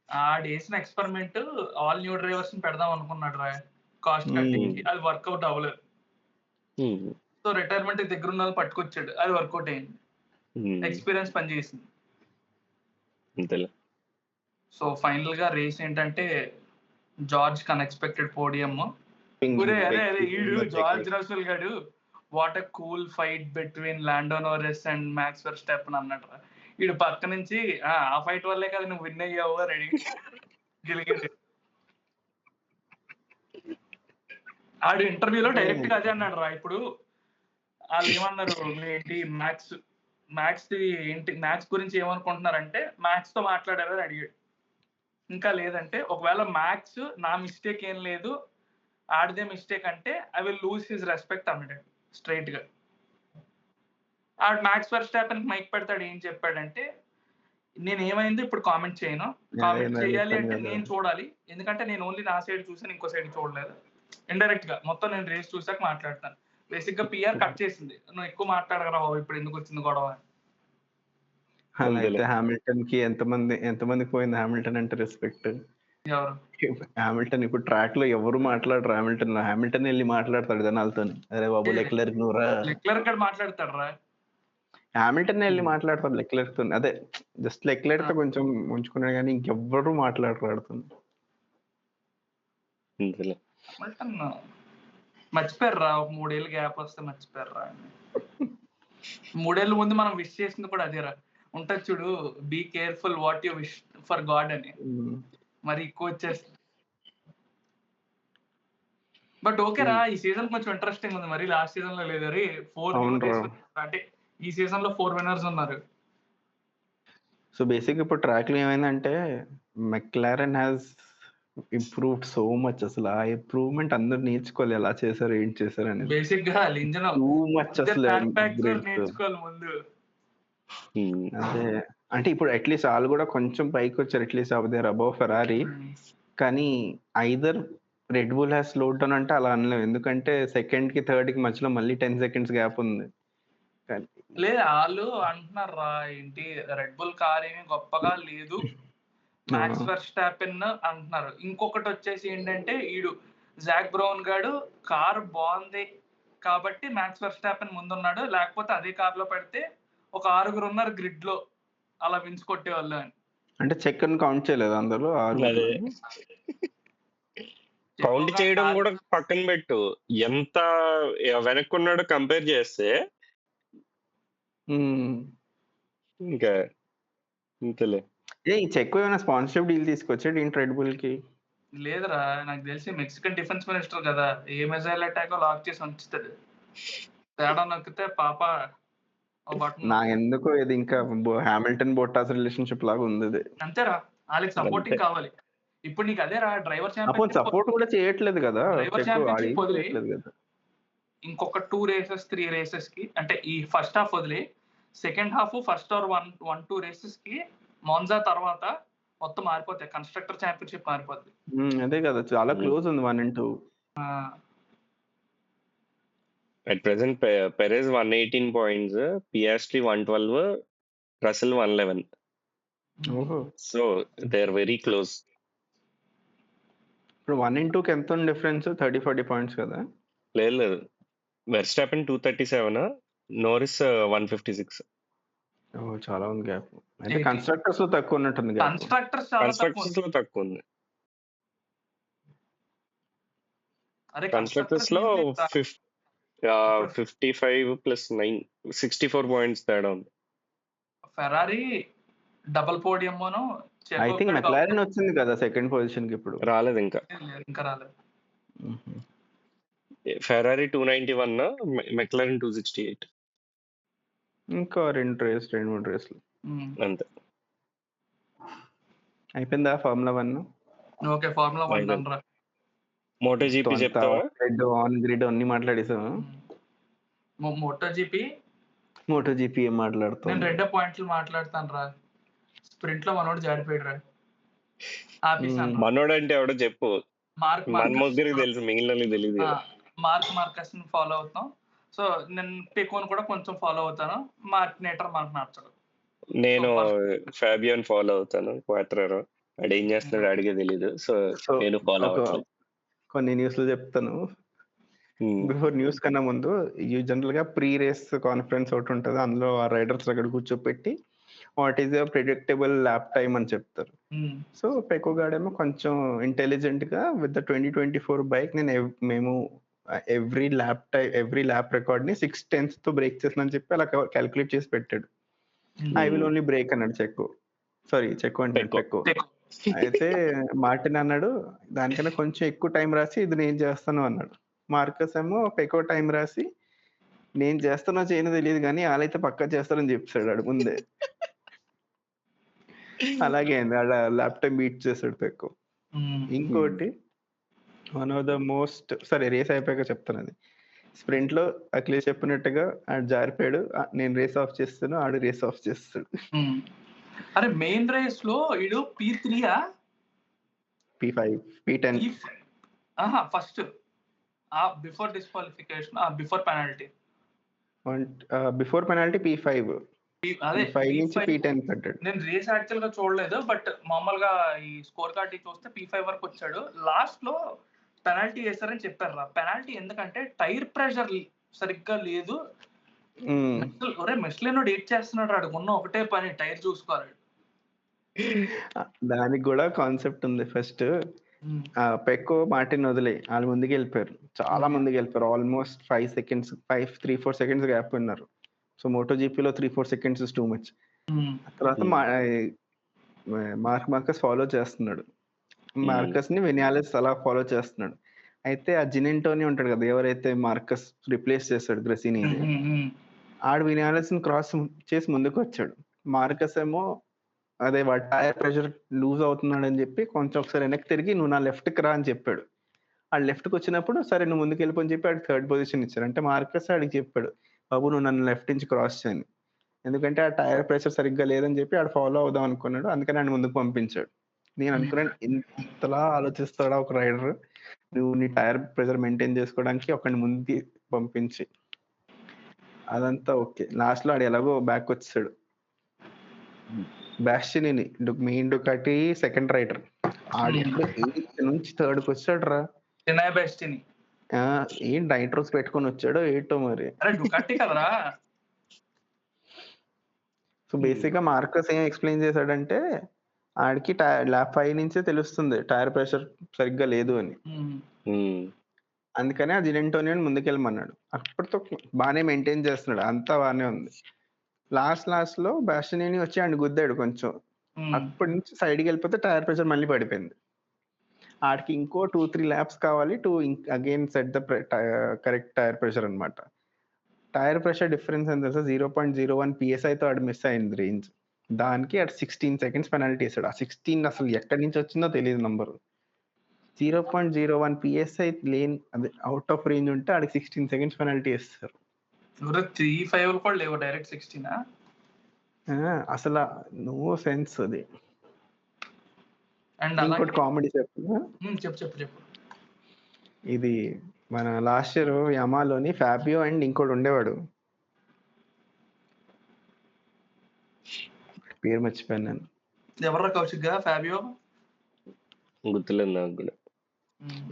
ఆడు వేసిన ఎక్స్పెరిమెంట్ ఆల్ న్యూ డ్రైవర్స్ ని పెడదాం అనుకున్నాడు రా, కాస్ట్ కటింగ్ కి. అది వర్కౌట్ అవ్వలేదు. సో రిటైర్మెంట్ దగ్గర ఉన్న వాళ్ళు పట్టుకొచ్చాడు, అది వర్కౌట్ అయింది. ఎక్స్పీరియన్స్ పనిచేసింది. సో ఫైనల్ గా రేస్ ఏంటంటే జార్జ్ అన్ఎక్స్పెక్టెడ్ పోడియం. అరే ఈడు జార్జ్ రసెల్ గాడు what a cool fight between Lando Norris and Max Verstappen అన్నట్టు. వీడు పక్క నుంచి ఆ ఫైట్ వల్లే కదా నువ్వు విన్ అయ్యావు రెడీ గెలిగింది. ఆడు ఇంటర్వ్యూలో డైరెక్ట్ గా అదే అన్నాడు రా. ఇప్పుడు వాళ్ళు ఏమన్నారు ఏంటి మ్యాక్స్ ఏంటి మ్యాక్స్ గురించి ఏమనుకుంటున్నారంటే మ్యాక్స్ తో మాట్లాడారని అడిగాడు. ఇంకా లేదంటే ఒకవేళ మ్యాక్స్ నా మిస్టేక్ ఏం లేదు ఆడిదే మిస్టేక్ అంటే I will lose his respect అన్నాడు స్ట్రైట్ గా. ఆడు మ్యాక్స్ వెర్స్టాపెన్ మైక్ పెడతాడు ఏం చెప్పాడంటే నేను ఏమైంది ఇప్పుడు కామెంట్ చేయను, కామెంట్ చేయాలి అంటే నేను చూడాలి, ఎందుకంటే నేను ఓన్లీ నా సైడ్ చూసాను ఇంకో సైడ్ చూడలేదు. ఇండైరెక్ట్ గా మొత్తం నేను రేస్ చూసాక మాట్లాడతాను. బేసిక్ గా పిఆర్ కట్ చేసింది, నువ్వు ఎక్కువ మాట్లాడగరా బాబు ఇప్పుడు ఎందుకు వచ్చింది గొడవ. అయితే హామిల్టన్ కి ఎంతమందికి పోయింది హామిల్టన్ అంటే రెస్పెక్ట్. హామిల్టన్ ఇప్పుడు ట్రాక్ లో ఎవరు మాట్లాడరు. హామిల్టన్ వెళ్ళి మాట్లాడతాడు జనాలతో, అరే బాబు లెక్లెర్క్ నువ్వురా, లెక్లెర్క్ మాట్లాడతాడు రా. హామిల్టన్ వెళ్ళి మాట్లాడతాడు లెక్లెర్క్ తో, అదే జస్ట్ లెక్లెర్క్ తో కొంచెం ఉంచుకున్నాడు కానీ ఇంకెవ్వరు మాట్లాడుతుంది. మర్చిపోయారు రా, ఒక 3 ఏళ్ళు గ్యాప్ వస్తే మర్చిపోయారు రా. 3 ఏళ్ళ ముందు మనం విష్ చేసింది కూడా అదేరా, ఉంటుంది చూడు be careful what you wish for god అని, మరి ఎక్కువ వచ్చేస్తుంది. బట్ ఓకే రా, ఈ సీజన్ కొంచెం ఇంట్రెస్టింగ్ ఉంది. మరి లాస్ట్ సీజన్ లో లేదు, 4 అంటే ఈ సీజన్ లో 4 విన్నర్స్ ఉన్నారు. సో బేసిక్ ఇప్పుడు ట్రాక్ లో ఏమైందంటే McLaren has improved so much. అసలు ఆ ఇంప్రూవ్మెంట్ అందరు నేర్చుకోవాలి, ఎలా చేశారు ఏం చేశారు అని. బేసిక్ గా టూ మచ్ అసలు నేర్చుకోవాలి ముందు. అదే అంటే ఇప్పుడు అట్లీస్ట్ వాళ్ళు కూడా కొంచెం పైకి వచ్చారు, అట్లీస్ట్ దేర్ అబౌవ్ ఫెరారీ. కానీ either red bull has slowed down అంటే అలా అనలేము, ఎందుకంటే సెకండ్ కి థర్డ్ కి మధ్యలో మళ్ళీ 10 seconds గ్యాప్ ఉంది. లేదు వాళ్ళు అంటున్నారు రా ఏంటి రెడ్ బుల్ కార్ ఏమి గొప్పగా లేదు, మ్యాక్స్ వెర్స్టాపెన్ అంటున్నారు. ఇంకొకటి వచ్చేసి ఏంటంటే ఈడు జాక్ బ్రౌన్ గాడు కార్ బాగుంది కాబట్టి మ్యాక్స్ వెర్స్టాపెన్ ముందున్నాడు, లేకపోతే అదే కార్ లో పెడితే ఒక 6 ఉన్నారు గ్రిడ్ లో అలా విన్స్ కొట్టేవాళ్ళు అని. అంటే చెక్ అని కౌంట్ చేయలేదు అందులో, కౌంట్ చేయడం కూడా పక్కన పెట్టు, ఎంత వెనక్కున్నాడో కంపేర్ చేస్తే ఇంకా ఇంతలే. చెక్ ఏమైనా స్పాన్సర్షిప్ డీల్ తీసుకొచ్చాడు ఏంటి రెడ్ బుల్ కి? లేదురా, నాకు తెలిసి మెక్సికన్ డిఫెన్స్ మినిస్టర్ కదా, ఏ మిజైల్ అటాక్ లాక్ చేసి ఉంచుతాడు, తేడా నొక్కితే పాప. నాకు ఎందుకో ఇది ఇంకా హామిల్టన్ బొట్టాస్ రిలేషన్షిప్ లాగా ఉంది. అంతేరా, వాళ్ళకి సపోర్టింగ్ కావాలి. ఇప్పుడు నీకు అదేరా డ్రైవర్ ఛాంపియన్షిప్ సపోర్ట్ కూడా చేయట్లేదు కదా, డ్రైవర్ ఛాంపియన్షిప్ వదిలి ఇంకొక 2 races 3 races కి, అంటే ఈ ఫస్ట్ హాఫ్ వదిలి second half first or 1-2 races కి మోన్జా తర్వాత మొత్తం మారిపోతాయి, కన్స్ట్రక్టర్ ఛాంపియన్షిప్ మారిపోద్ది. అదే కదా, చాలా క్లోజ్ ఉంది 1 and 2. At present, Perez 118 points, Piastri 112, Russell 111. So they are very close. ఇప్పుడు 1 and 2 కి ఎంత ఉంది డిఫరెన్స్? 30-40 points కదా? లేదు, వెర్స్టాపెన్ 237, నోరిస్ 156. చాలా ఉంది గ్యాప్. అంటే కన్స్ట్రక్టర్స్ లో తక్కువ ఉన్నట్టుంది. కన్స్ట్రక్టర్స్ లో తక్కువ ఉంది. కన్స్ట్రక్టర్స్ లో 55 + 9 64 points తేడా ఉంది. Ferrari double podium I think McLaren వచ్చింది కదా సెకండ్ పొజిషన్ కి, ఇప్పుడు రాలేదు, ఇంకా రాలేదు. Ferrari 291, McLaren 268. ఇంకా 2-3 రేస్లు అంతే. అయిపోయిందా ఫార్ములా 1? ఓకే, ఫార్ములా 1 రా. మోటో జీపీ చెప్తావా? ఆన్ గ్రిడ్ అన్ని మాట్లాడేసావా? మోటో జీపీ ఏం మాట్లాడుతావు? నేను 2 పాయింట్లు మాట్లాడతాను రా. స్ప్రింట్ లో మనోడు జారిపోయాడు రా. మనోడు అంటే ఎవడో చెప్పు. మన ముగ్గురికి తెలుసు, మిగిలిన తెలియదు. మార్కస్ ని ఫాలో అవుతాం. సో నేను పెకోన్ కూడా కొంచెం ఫాలో అవుతాను. మార్టినేటర్ మనకు నచ్చడు. నేను ఫాబియోని ఫాలో అవుతాను. క్వాట్రారో వాడు ఏం చేస్తున్నాడు అడిగే తెలీదు. సో నేను ఫాలో అవుతాను. కొన్ని న్యూస్లు చెప్తాను. బిఫోర్ న్యూస్ కన్నా ముందు జనరల్ గా ప్రీ రేస్ కాన్ఫరెన్స్ ఒకటి ఉంటుంది. అందులో ఆ రైడర్స్ అక్కడ కూర్చోపెట్టి what is predictable lap time అని చెప్తారు. సో పెకో గాడేమో కొంచెం ఇంటెలిజెంట్ గా విత్ ద 2024 బైక్ మేము ఎవ్రీ ల్యాప్ రికార్డ్ ని 6/10 తో బ్రేక్ చేసిన చెప్పి అలా క్యాలిక్యులేట్ చేసి పెట్టాడు. ఐ విల్ ఓన్లీ బ్రేక్ అన్నాడు చెక్కు అంటే పెక్కు. అయితే మార్టిన్ అన్నాడు దానికన్నా కొంచెం ఎక్కువ టైం రాసి ఇది నేను చేస్తాను అన్నాడు. మార్కస్ ఏమో పెకో టైం రాసి నేను చేస్తానో చేయనో తెలియదు కానీ వాళ్ళైతే పక్కా చేస్తారని చెప్పాడు ముందే. అలాగే ఆడ ల్యాప్టాప్ బీట్ చేశాడు పెక్కు. ఇంకోటి one of the most race అయిపోయాక చెప్తాను అది. స్ప్రింట్ లో అఖిలేష్ చెప్పినట్టుగా ఆడు జారిపోయాడు, నేను రేస్ ఆఫ్ చేస్తాను, ఆడు రేస్ ఆఫ్ చేస్తాడు. అరే మెయిన్ రేస్ లో ఇడు P3 P5 P10 first before disqualification before penalty before penalty P5 నుంచి P10 పెట్టాడు. నేను రేస్ యాక్చువల్ గా చూడలేదు, బట్ మామూలుగా ఈ స్కోర్ కార్డ్ చూస్తే P5 వరకు వచ్చాడు. లాస్ట్ లో పెనాల్టీ వేస్తారని చెప్పారు. పెనాల్టీ ఎందుకంటే టైర్ ప్రెషర్ సరిగ్గా లేదు. మెస్లెనో డేట్ చేస్తున్నాడు, అడుగున్న ఒకటే పని టైర్ చూసుకోవాలి. దానికి కూడా కాన్సెప్ట్ ఉంది. ఫస్ట్ పెక్కో మార్టిన్ వదిలే వాళ్ళు ముందుకు వెళ్ళిపోయారు, చాలా ముందుకు వెళ్ళిపోయారు. ఆల్మోస్ట్ 3-4 సెకండ్స్ గ్యాప్ ఉన్నారు. సో మోటో జీపీలో 3-4 సెకండ్స్ ఇస్ టూ మచ్. తర్వాత మార్కస్ ఫాలో చేస్తున్నాడు, మార్కస్ ని వినాలెస్ అలా ఫాలో చేస్తున్నాడు. అయితే ఆ జినెంటోని ఉంటాడు కదా, ఎవరైతే మార్కస్ రిప్లేస్ చేస్తాడు గ్రెసిని, ఆడు వినాలెస్ ని క్రాస్ చేసి ముందుకు వచ్చాడు. మార్కస్ ఏమో అదే వాడు టైర్ ప్రెషర్ లూజ్ అవుతున్నాడు అని చెప్పి కొంచెం ఒకసారి వెనక్కి తిరిగి నువ్వు నా లెఫ్ట్ కి రా అని చెప్పాడు. ఆ లెఫ్ట్ కి వచ్చినప్పుడు సరే నువ్వు ముందుకు వెళ్ళిపోని చెప్పి ఆడికి 3rd పొజిషన్ ఇచ్చాడు. అంటే మార్కస్ ఆడికి చెప్పాడు, బాబు నువ్వు నన్ను లెఫ్ట్ నుంచి క్రాస్ చేయను, ఎందుకంటే ఆ టైర్ ప్రెషర్ సరిగ్గా లేదని చెప్పి ఆడు ఫాలో అవుదాం అనుకున్నాడు. అందుకని ఆయన ముందుకు పంపించాడు. నేను అనుకున్నాను ఇంతలా ఆలోచిస్తాడా ఒక రైడర్, నువ్వు నీ టైర్ ప్రెషర్ మెయింటైన్ చేసుకోవడానికి ఒకరిని ముందుకి పంపించి. అదంతా ఓకే. లాస్ట్ లో ఆడు ఎలాగో బ్యాక్ వచ్చాడు. బ్యాస్టిని మెయిన్ డుకాటి సెకండ్ రైడర్, ఆడు 8th నుంచి 3rd వచ్చాడు రా. ఏం నైట్రోస్ పెట్టుకొని వచ్చాడో ఏంటో మరి. సో బేసిక్ గా మార్కస్ ఏం ఎక్స్ప్లెయిన్ చేశాడంటే ఆడికి ల్యాప్ 5 నుంచే తెలుస్తుంది టైర్ ప్రెషర్ సరిగ్గా లేదు అని. అందుకని ఆ జినెంటోని ముందుకెళ్ళమన్నాడు. అప్పటితో బాగానే మెయింటైన్ చేస్తున్నాడు, అంతా బాగానే ఉంది. లాస్ట్ లో బ్యాస్టిని వచ్చి ఆయన గుద్దాడు కొంచెం, అప్పటి నుంచి సైడ్కి వెళ్ళిపోతే టైర్ ప్రెషర్ మళ్ళీ పడిపోయింది. ఆడికి ఇంకో 2-3 ల్యాప్స్ కావాలి to again set the correct tyre pressure అనమాట. టైర్ ప్రెషర్ డిఫరెన్స్ ఎంత తెలుసా, 0.01 PSI తో ఆడు మిస్ అయింది రేంజ్. దానికి అటు 16 సెకండ్స్ పెనాల్టీ వేసాడు. ఆ 16 అసలు ఎక్కడి నుంచి వచ్చిందో తెలియదు నంబర్. 0.01 PSI లేని అదే అవుట్ ఆఫ్ రేంజ్ ఉంటే ఆడికి 16 సెకండ్స్ పెనాల్టీ వేస్తారు. 3-5 కూడా లేవు, డైరెక్ట్ 16. అసలు నో సెన్స్ అది. ఇంకోటి కామెడీ చెప్పు. ఇది మన లాస్ట్ ఇయర్ యమాలోని ఫ్యాబియో అండ్ ఇంకోటి ఉండేవాడు, పేరు మర్చిపోయాను నేను. ఎవరు కౌశిక్ ఫ్యాబియో గుర్తులేదు నాకు కూడా.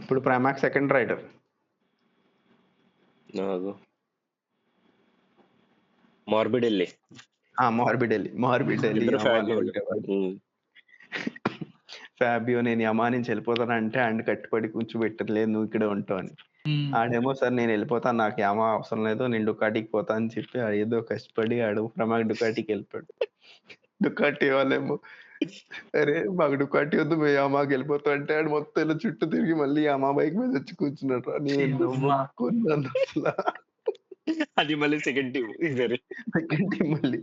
ఇప్పుడు ప్రైమాక్ సెకండ్ రైడర్ మార్బిడెల్లి. ఫ్యాబియో నేను యమా నుంచి వెళ్ళిపోతానంటే అండ్ కట్టుబడి కూర్చోబెట్టలేదు, నువ్వు ఇక్కడే ఉంటావు అని. ఆడేమో సార్ నేను వెళ్ళిపోతాను, నాకు యమా అవసరం లేదు, నేను డుకాటికి పోతా అని చెప్పి ఏదో కష్టపడి ఆడు ప్రమాక్ డుకాటికి వెళ్ళిపోయాడు. డుకాటి వాళ్ళేమో అరే మాకు డుకాటి వద్దు, మేము యమాకి వెళ్ళిపోతా అంటే ఆడు మొత్తం చుట్టూ తిరిగి మళ్ళీ యమా బైక్ మీద వచ్చి కూర్చున్నాడు. నేను అది మళ్ళీ సెకండ్ టీం మళ్ళీ.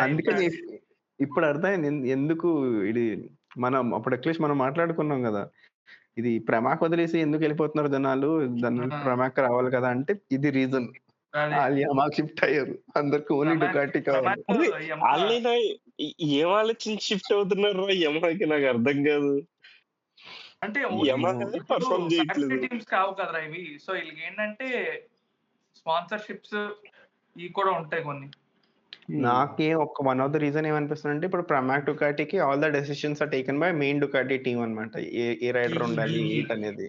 అందుకని ఇప్పుడు అర్థమైంది ఎందుకు ఇది. మనం అప్పుడు అట్లీస్ట్ మనం మాట్లాడుకున్నాం కదా, ఇది ప్రమాక్ వదిలేసి ఎందుకు వెళ్ళిపోతున్నారు జనాలు, ప్రమాక్ రావాలి కదా అంటే ఇది రీజన్. యమాకి షిఫ్ట్ అయ్యారు, అందరికి ఓన్లీ డుకాటి కావాలి. ఏం ఆలోచించి షిఫ్ట్ అవుతున్నారు యమాకి, నాకు అర్థం కాదు. అంటే టీమ్స్ కావు కదరా ఇవి. సో వీళ్ళకి ఏంటంటే స్పాన్సర్షిప్స్ ఇవి కూడా ఉంటాయి కొన్ని. నాకే వన్ ఆఫ్ ద రీజన్ ఏమనిపిస్తుంది అంటే ఇప్పుడు ప్రమాక్ డుకాటికి all the decisions are taken by main Ducati team అనమాట, ఏ రైడర్ ఉండాలి అనేది.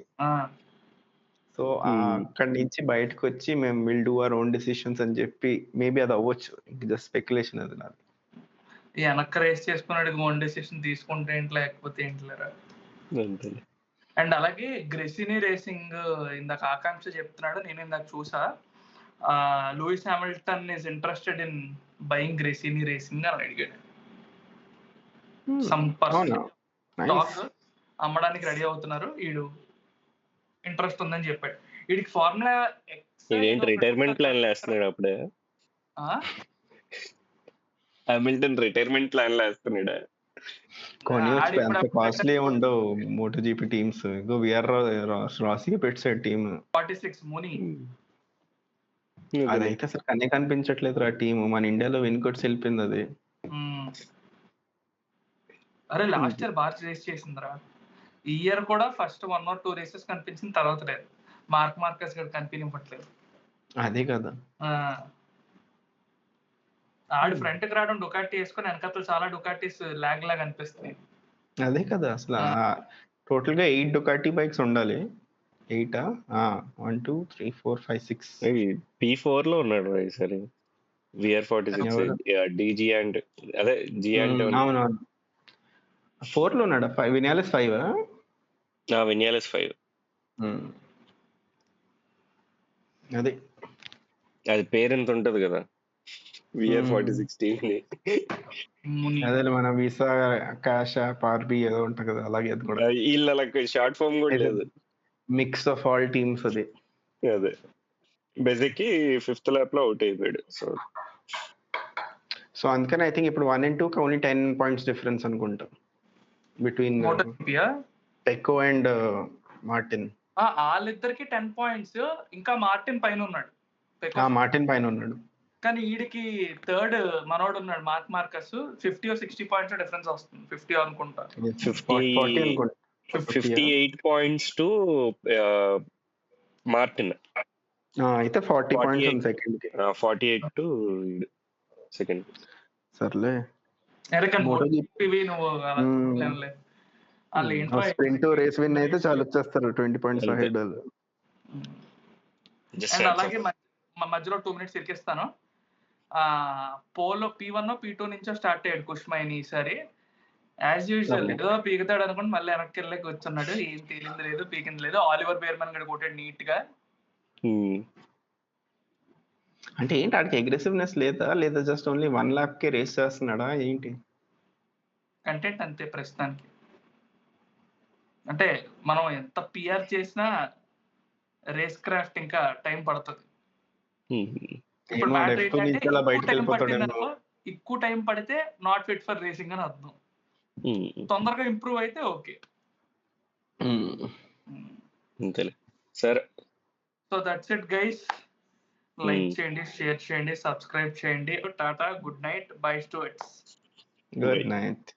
సో అక్కడి నుంచి బయటకు వచ్చి మేము will do our own decisions అని చెప్పి మేబీ అది అవ్వచ్చు, జస్ట్ స్పెక్యులేషన్ అది నాది. వెనక్కి రేస్ చేసుకున్నాడు ఓన్ డెసిషన్ తీసుకుంటే ఏంటి లేకపోతే ఏంటి లేరా. అండ్ అలాగే గ్రెసినీ రేసింగ్ ఇందాక ఆకాంక్ష చెప్తున్నాడు, నేను ఇందాక చూసా. Lewis Hamilton is interested in buying Gresini Racing అని అడిగాడు. సమ్ పర్సన్ స్టాక్ అమ్మడానికి రెడీ అవుతున్నారు, వీడు ఇంట్రెస్ట్ ఉందని చెప్పాడు. వీడికి ఫార్ములా రిటైర్మెంట్ ప్లాన్ వేస్తున్నాడు అప్పుడే. హామిల్టన్ రిటైర్మెంట్ ప్లాన్ వేస్తున్నాడు. కొన్ని అంత కాస్ట్లీ ఉండవు మోటో జీపీ టీమ్స్. ఇంకో విఆర్ రాసీకి పెట్టాడు టీమ్ 46 ముని. అదైతే అసలు కనే కనిపించట్లేదు ఆ టీమ్. మన ఇండియాలో వెనుకొచ్చి వెళ్ళిపోయింది అది. అరే లాస్ట్ ఇయర్ బాగా రేస్ చేసిందిరా. ఈ ఇయర్ కూడా ఫస్ట్ 1 or 2 రేసెస్ కనిపించిన తర్వాత లేదు. మార్కస్ గారు కనిపించట్లేదు. అదే కదా, ఆడి ఫ్రంట్ కి రావడం డుకాటి వేసుకొని వెనకాల చాలా డుకాటీస్ లాగ్ అనిపిస్తుంది. అదే కదా అసలు. టోటల్ గా 8 డుకాటి బైక్స్ ఉండాలి. 8 1 2 3 4 5 6 P4 లో ఉన్నాడు ఈసారి VR46 DG అండ్ అదే G అండ్ అవును 4 లో ఉన్నాడు. వినియాలెస్ 5 వినియాలెస్ 5 అదే అది పేరు ఎంత ఉంటది కదా VR46 టీమ్. అదే మన వీసా క్యాష్ పార్బీ ఏదో ఉంటుంది కదా, అలాగే అది కూడా. వీళ్ళకి షార్ట్ ఫామ్ కూడా లేదు. మిక్స్ ఆఫ్ ఆల్ టీమ్స్ అది. అదే బేసిక్ కి 5th ల్యాప్ లో అవుట్ అయిపోయాడు. సో అందుకని ఐ థింక్ ఇప్పుడు 1 and 2 ఓన్లీ 10 points డిఫరెన్స్ అనుకుంటా బిట్వీన్ పెకో అండ్ మార్టిన్. వాళ్ళిద్దరికి 10 points. ఇంకా మార్టిన్ పైన ఉన్నాడు. మార్టిన్ పైన ఉన్నాడు. కానీ వీడికి థర్డ్ మనోడు ఉన్నాడు మార్కస్. 50 or 60 points డిఫరెన్స్ వస్తుంది. 50 అనుకుంటా. 40 అనుకుంటా. 58 points టు మార్టిన్. అయితే 40 points ఉంది సెకండ్ కి. 48 టు సెకండ్. సర్లే స్ప్రింట్ రేస్ విన్ అయితే చాలా వచ్చేస్తారు 20 points అహెడ్. అండ్ అలాగే మధ్యలో 2 minutes ఇరికిస్తాను. పోలో P1 P2 నుంచో స్టార్ట్ అయ్యాడు కుష్మైని ఈసారి. యాజ్ యూజువల్ ఏదో పీకుతాడు అనుకుని మళ్ళీ వెనక్కి వెళ్ళి కూర్చున్నాడు. ఏం తేలింది లేదు, పీకింది లేదు. ఆలివర్ బేర్మన్ గడి కొట్టాడు నీట్ గా. అంటే ఏంటి ఆడికి అగ్రెసివ్నెస్ లేదా జస్ట్ ఓన్లీ 1 lap కే రేస్ చేస్తున్నాడా ఏంటి? కంటెంట్ అంతే ప్రస్తుతానికి. అంటే మనం ఎంత పిఆర్ చేసినా రేస్ క్రాఫ్ట్ ఇంకా టైం పడుతుంది. ఇప్పుడు ఎక్కువ టైం పడితే నాట్ ఫిట్ ఫర్ రేసింగ్ అని అర్థం. తొందరగా ఇంప్రూవ్ అయితే ఓకే. సరే, so that's it guys. Like చేయండి, షేర్ చేయండి, సబ్స్క్రైబ్ చేయండి. Tata, good night, by students. Good night.